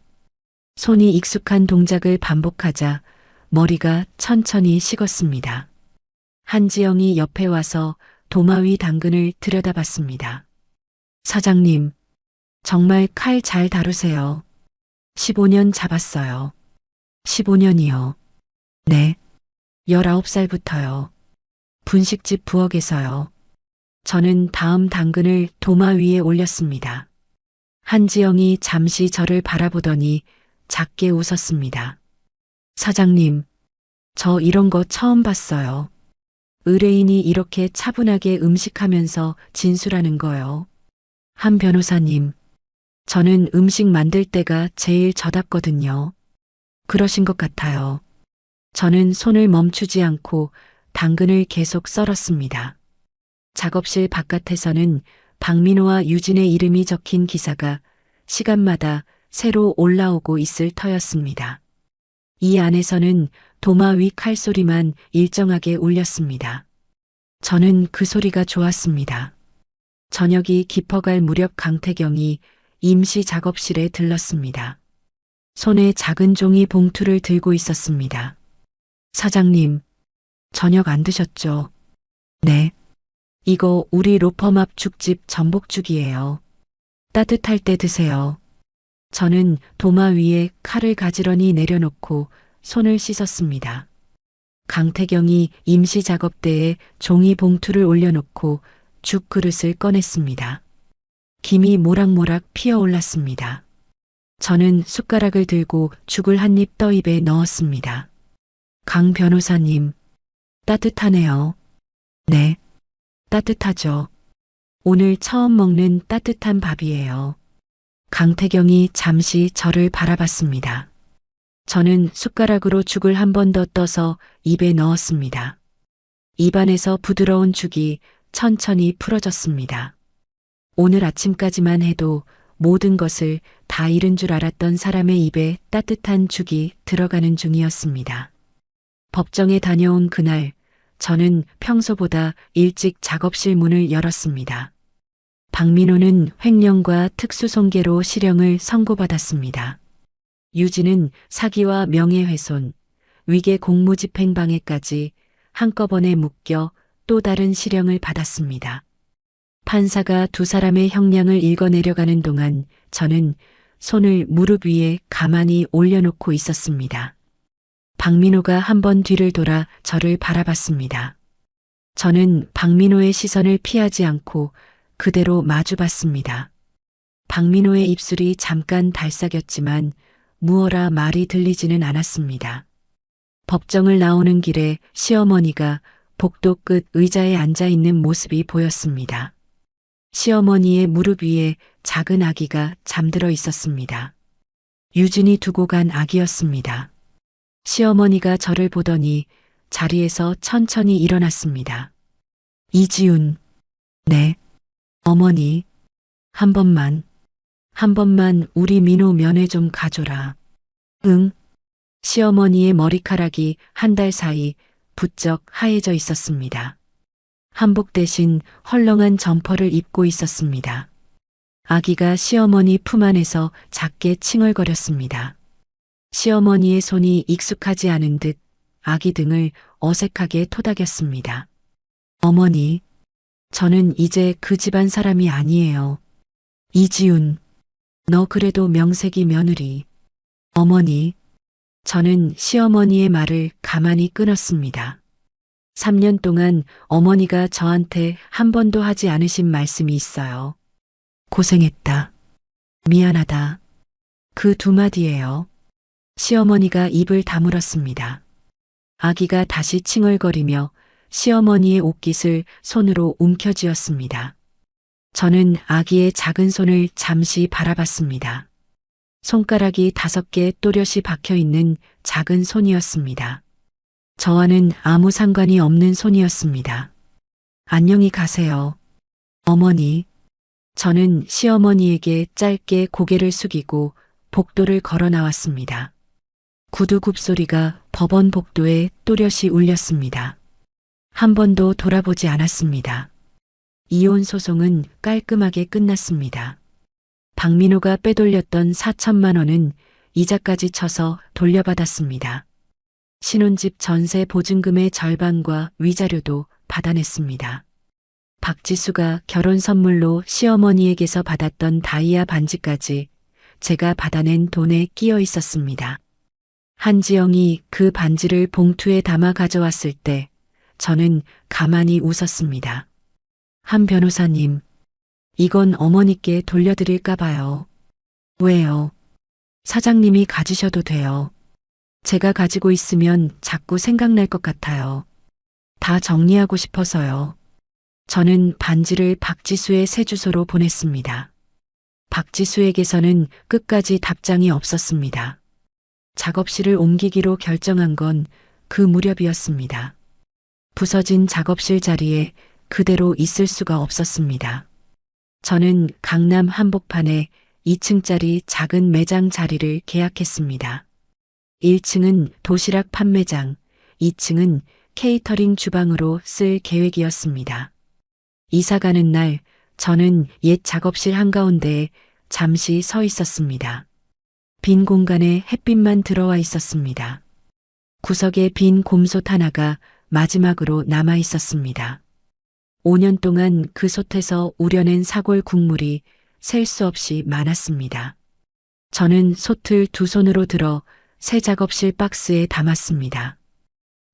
손이 익숙한 동작을 반복하자 머리가 천천히 식었습니다. 한지영이 옆에 와서 도마 위 당근을 들여다봤습니다. 사장님, 정말 칼 잘 다루세요. 15년 잡았어요. 15년이요. 네. 19살부터요. 분식집 부엌에서요. 저는 다음 당근을 도마 위에 올렸습니다. 한지영이 잠시 저를 바라보더니 작게 웃었습니다. 사장님, 저 이런 거 처음 봤어요. 의뢰인이 이렇게 차분하게 음식하면서 진술하는 거요. 한 변호사님, 저는 음식 만들 때가 제일 저답거든요. 그러신 것 같아요. 저는 손을 멈추지 않고 당근을 계속 썰었습니다. 작업실 바깥에서는 박민호와 유진의 이름이 적힌 기사가 시간마다 새로 올라오고 있을 터였습니다. 이 안에서는 도마 위 칼소리만 일정하게 울렸습니다. 저는 그 소리가 좋았습니다. 저녁이 깊어갈 무렵 강태경이 임시 작업실에 들렀습니다. 손에 작은 종이 봉투를 들고 있었습니다. 사장님, 저녁 안 드셨죠? 네. 이거 우리 로펌 앞 죽집 전복죽이에요. 따뜻할 때 드세요. 저는 도마 위에 칼을 가지런히 내려놓고 손을 씻었습니다. 강태경이 임시 작업대에 종이 봉투를 올려놓고 죽 그릇을 꺼냈습니다. 김이 모락모락 피어올랐습니다. 저는 숟가락을 들고 죽을 한 입 떠입에 넣었습니다. 강 변호사님, 따뜻하네요. 네, 따뜻하죠. 오늘 처음 먹는 따뜻한 밥이에요. 강태경이 잠시 저를 바라봤습니다. 저는 숟가락으로 죽을 한 번 더 떠서 입에 넣었습니다. 입안에서 부드러운 죽이 천천히 풀어졌습니다. 오늘 아침까지만 해도 모든 것을 다 잃은 줄 알았던 사람의 입에 따뜻한 죽이 들어가는 중이었습니다. 법정에 다녀온 그날, 저는 평소보다 일찍 작업실 문을 열었습니다. 박민호는 횡령과 특수손괴로 실형을 선고받았습니다. 유진은 사기와 명예훼손, 위계 공무집행방해까지 한꺼번에 묶여 또 다른 실형을 받았습니다. 판사가 두 사람의 형량을 읽어내려가는 동안 저는 손을 무릎 위에 가만히 올려놓고 있었습니다. 박민호가 한 번 뒤를 돌아 저를 바라봤습니다. 저는 박민호의 시선을 피하지 않고 그대로 마주봤습니다. 박민호의 입술이 잠깐 달싹였지만 무어라 말이 들리지는 않았습니다. 법정을 나오는 길에 시어머니가 복도 끝 의자에 앉아 있는 모습이 보였습니다. 시어머니의 무릎 위에 작은 아기가 잠들어 있었습니다. 유진이 두고 간 아기였습니다. 시어머니가 저를 보더니 자리에서 천천히 일어났습니다. 이지훈, 네, 어머니, 한 번만 우리 민호 면회 좀 가줘라. 응. 시어머니의 머리카락이 한 달 사이 부쩍 하얘져 있었습니다. 한복 대신 헐렁한 점퍼를 입고 있었습니다. 아기가 시어머니 품 안에서 작게 칭얼거렸습니다. 시어머니의 손이 익숙하지 않은 듯 아기 등을 어색하게 토닥였습니다. 어머니, 저는 이제 그 집안 사람이 아니에요. 이지훈, 너 그래도 명색이 며느리. 어머니, 저는 시어머니의 말을 가만히 끊었습니다. 3년 동안 어머니가 저한테 한 번도 하지 않으신 말씀이 있어요. 고생했다. 미안하다. 그 두 마디예요. 시어머니가 입을 다물었습니다. 아기가 다시 칭얼거리며 시어머니의 옷깃을 손으로 움켜쥐었습니다. 저는 아기의 작은 손을 잠시 바라봤습니다. 손가락이 5개 또렷이 박혀있는 작은 손이었습니다. 저와는 아무 상관이 없는 손이었습니다. 안녕히 가세요. 어머니. 저는 시어머니에게 짧게 고개를 숙이고 복도를 걸어 나왔습니다. 구두 굽소리가 법원 복도에 또렷이 울렸습니다. 한 번도 돌아보지 않았습니다. 이혼 소송은 깔끔하게 끝났습니다. 박민호가 빼돌렸던 4천만 원은 이자까지 쳐서 돌려받았습니다. 신혼집 전세 보증금의 절반과 위자료도 받아냈습니다. 박지수가 결혼 선물로 시어머니에게서 받았던 다이아 반지까지 제가 받아낸 돈에 끼어 있었습니다. 한지영이 그 반지를 봉투에 담아 가져왔을 때 저는 가만히 웃었습니다. 한 변호사님, 이건 어머니께 돌려드릴까 봐요. 왜요? 사장님이 가지셔도 돼요. 제가 가지고 있으면 자꾸 생각날 것 같아요. 다 정리하고 싶어서요. 저는 반지를 박지수의 새 주소로 보냈습니다. 박지수에게서는 끝까지 답장이 없었습니다. 작업실을 옮기기로 결정한 건 그 무렵이었습니다. 부서진 작업실 자리에 그대로 있을 수가 없었습니다. 저는 강남 한복판에 2층짜리 작은 매장 자리를 계약했습니다. 1층은 도시락 판매장, 2층은 케이터링 주방으로 쓸 계획이었습니다. 이사 가는 날 저는 옛 작업실 한가운데에 잠시 서 있었습니다. 빈 공간에 햇빛만 들어와 있었습니다. 구석에 빈 곰솥 하나가 마지막으로 남아 있었습니다. 5년 동안 그 솥에서 우려낸 사골 국물이 셀 수 없이 많았습니다. 저는 솥을 두 손으로 들어 새 작업실 박스에 담았습니다.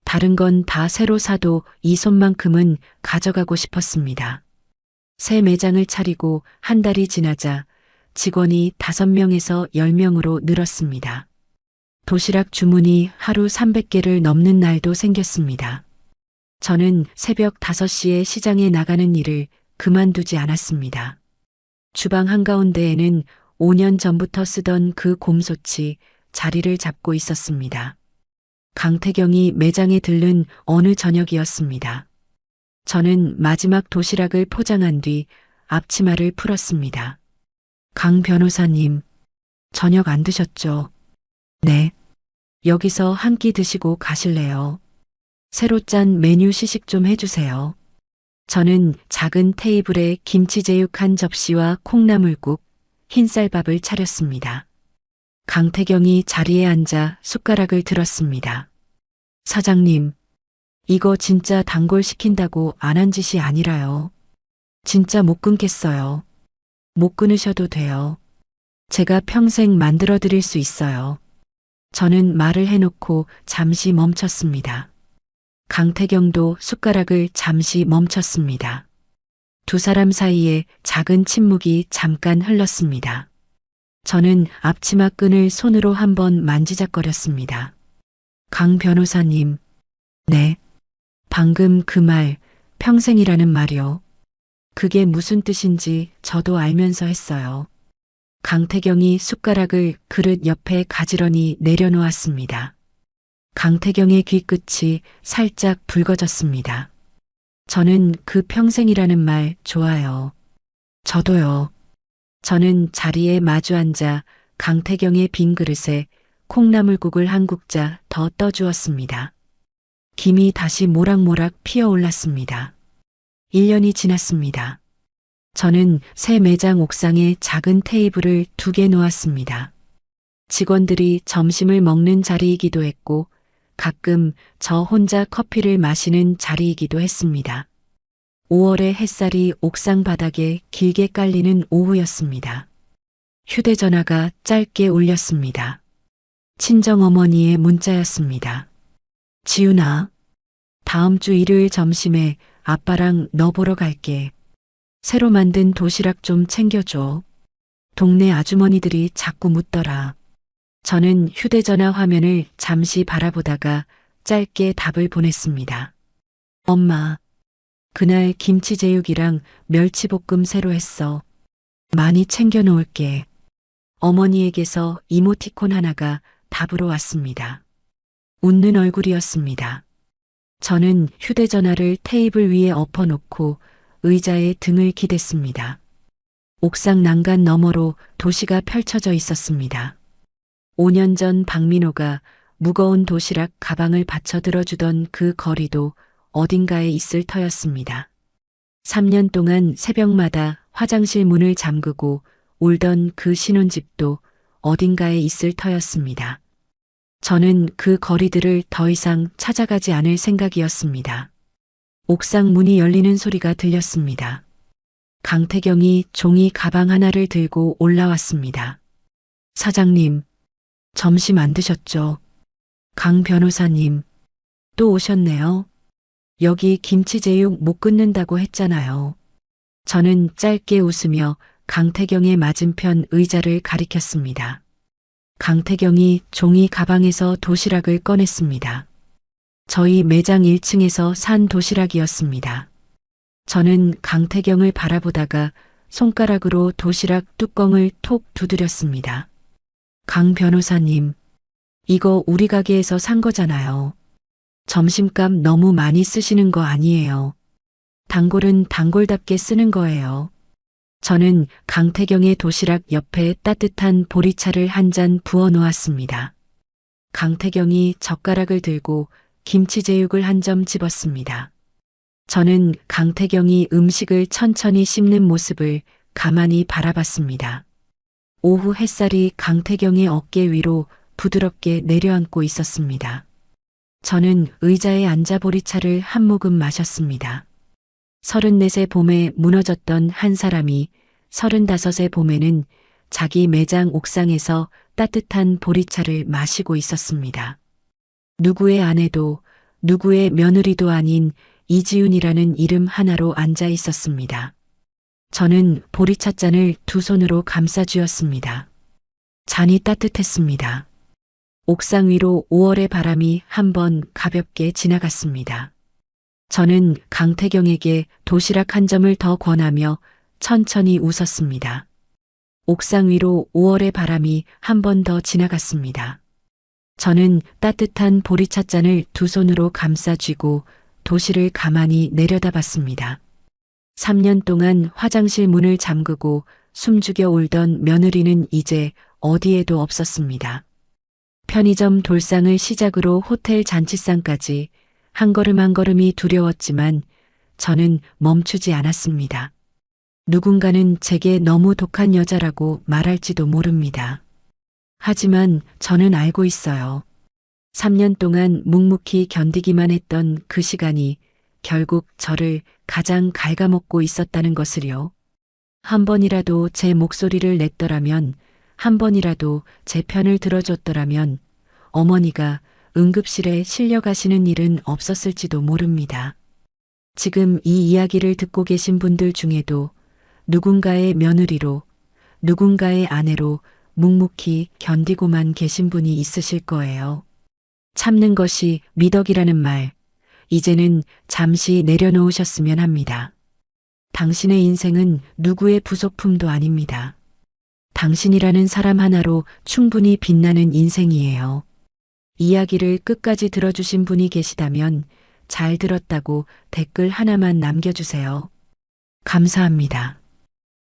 다른 건 다 새로 사도 이 솥만큼은 가져가고 싶었습니다. 새 매장을 차리고 한 달이 지나자 직원이 5명에서 10명으로 늘었습니다. 도시락 주문이 하루 300개를 넘는 날도 생겼습니다. 저는 새벽 5시에 시장에 나가는 일을 그만두지 않았습니다. 주방 한가운데에는 5년 전부터 쓰던 그 곰솥이 자리를 잡고 있었습니다. 강태경이 매장에 들른 어느 저녁이었습니다. 저는 마지막 도시락을 포장한 뒤 앞치마를 풀었습니다. 강 변호사님, 저녁 안 드셨죠? 네. 여기서 한 끼 드시고 가실래요? 새로 짠 메뉴 시식 좀 해주세요. 저는 작은 테이블에 김치제육 한 접시와 콩나물국, 흰쌀밥을 차렸습니다. 강태경이 자리에 앉아 숟가락을 들었습니다. 사장님, 이거 진짜 단골 시킨다고 안 한 짓이 아니라요. 진짜 못 끊겠어요. 못 끊으셔도 돼요. 제가 평생 만들어 드릴 수 있어요. 저는 말을 해놓고 잠시 멈췄습니다. 강태경도 숟가락을 잠시 멈췄습니다. 두 사람 사이에 작은 침묵이 잠깐 흘렀습니다. 저는 앞치마 끈을 손으로 한번 만지작거렸습니다. 강 변호사님, 네. 방금 그 말, 평생이라는 말이요. 그게 무슨 뜻인지 저도 알면서 했어요. 강태경이 숟가락을 그릇 옆에 가지런히 내려놓았습니다. 강태경의 귀끝이 살짝 붉어졌습니다. 저는 그 평생이라는 말 좋아요. 저도요. 저는 자리에 마주 앉아 강태경의 빈 그릇에 콩나물국을 한 국자 더 떠주었습니다. 김이 다시 모락모락 피어올랐습니다. 1년이 지났습니다. 저는 새 매장 옥상에 작은 테이블을 2개 놓았습니다. 직원들이 점심을 먹는 자리이기도 했고 가끔 저 혼자 커피를 마시는 자리이기도 했습니다. 5월의 햇살이 옥상 바닥에 길게 깔리는 오후였습니다. 휴대전화가 짧게 울렸습니다. 친정어머니의 문자였습니다. 지훈아, 다음 주 일요일 점심에 아빠랑 너 보러 갈게. 새로 만든 도시락 좀 챙겨줘. 동네 아주머니들이 자꾸 묻더라. 저는 휴대전화 화면을 잠시 바라보다가 짧게 답을 보냈습니다. 엄마, 그날 김치제육이랑 멸치볶음 새로 했어. 많이 챙겨 놓을게. 어머니에게서 이모티콘 하나가 답으로 왔습니다. 웃는 얼굴이었습니다. 저는 휴대전화를 테이블 위에 엎어놓고 의자에 등을 기댔습니다. 옥상 난간 너머로 도시가 펼쳐져 있었습니다. 5년 전 박민호가 무거운 도시락 가방을 받쳐 들어주던 그 거리도 어딘가에 있을 터였습니다. 3년 동안 새벽마다 화장실 문을 잠그고 울던 그 신혼집도 어딘가에 있을 터였습니다. 저는 그 거리들을 더 이상 찾아가지 않을 생각이었습니다. 옥상 문이 열리는 소리가 들렸습니다. 강태경이 종이 가방 하나를 들고 올라왔습니다. 사장님, 점심 안 드셨죠? 강 변호사님, 또 오셨네요. 여기 김치제육 못 끊는다고 했잖아요. 저는 짧게 웃으며 강태경의 맞은편 의자를 가리켰습니다. 강태경이 종이 가방에서 도시락을 꺼냈습니다. 저희 매장 1층에서 산 도시락이었습니다. 저는 강태경을 바라보다가 손가락으로 도시락 뚜껑을 톡 두드렸습니다. 강 변호사님, 이거 우리 가게에서 산 거잖아요. 점심값 너무 많이 쓰시는 거 아니에요. 단골은 단골답게 쓰는 거예요. 저는 강태경의 도시락 옆에 따뜻한 보리차를 한 잔 부어 놓았습니다. 강태경이 젓가락을 들고 김치제육을 한 점 집었습니다. 저는 강태경이 음식을 천천히 씹는 모습을 가만히 바라봤습니다. 오후 햇살이 강태경의 어깨 위로 부드럽게 내려앉고 있었습니다. 저는 의자에 앉아 보리차를 한 모금 마셨습니다. 34세 봄에 무너졌던 한 사람이 35세 봄에는 자기 매장 옥상에서 따뜻한 보리차를 마시고 있었습니다. 누구의 아내도 누구의 며느리도 아닌 이지훈이라는 이름 하나로 앉아 있었습니다. 저는 보리차 잔을 두 손으로 감싸 쥐었습니다. 잔이 따뜻했습니다. 옥상 위로 5월의 바람이 한번 가볍게 지나갔습니다. 저는 강태경에게 도시락 한 점을 더 권하며 천천히 웃었습니다. 옥상 위로 5월의 바람이 한 번 더 지나갔습니다. 저는 따뜻한 보리차 잔을 두 손으로 감싸 쥐고 도시를 가만히 내려다봤습니다. 3년 동안 화장실 문을 잠그고 숨죽여 울던 며느리는 이제 어디에도 없었습니다. 편의점 돌상을 시작으로 호텔 잔치상까지 한 걸음 한 걸음이 두려웠지만 저는 멈추지 않았습니다. 누군가는 제게 너무 독한 여자라고 말할지도 모릅니다. 하지만 저는 알고 있어요. 3년 동안 묵묵히 견디기만 했던 그 시간이 결국 저를 가장 갉아먹고 있었다는 것을요. 한 번이라도 제 목소리를 냈더라면, 한 번이라도 제 편을 들어줬더라면 어머니가 응급실에 실려가시는 일은 없었을지도 모릅니다. 지금 이 이야기를 듣고 계신 분들 중에도 누군가의 며느리로, 누군가의 아내로 묵묵히 견디고만 계신 분이 있으실 거예요. 참는 것이 미덕이라는 말, 이제는 잠시 내려놓으셨으면 합니다. 당신의 인생은 누구의 부속품도 아닙니다. 당신이라는 사람 하나로 충분히 빛나는 인생이에요. 이야기를 끝까지 들어주신 분이 계시다면 잘 들었다고 댓글 하나만 남겨주세요. 감사합니다.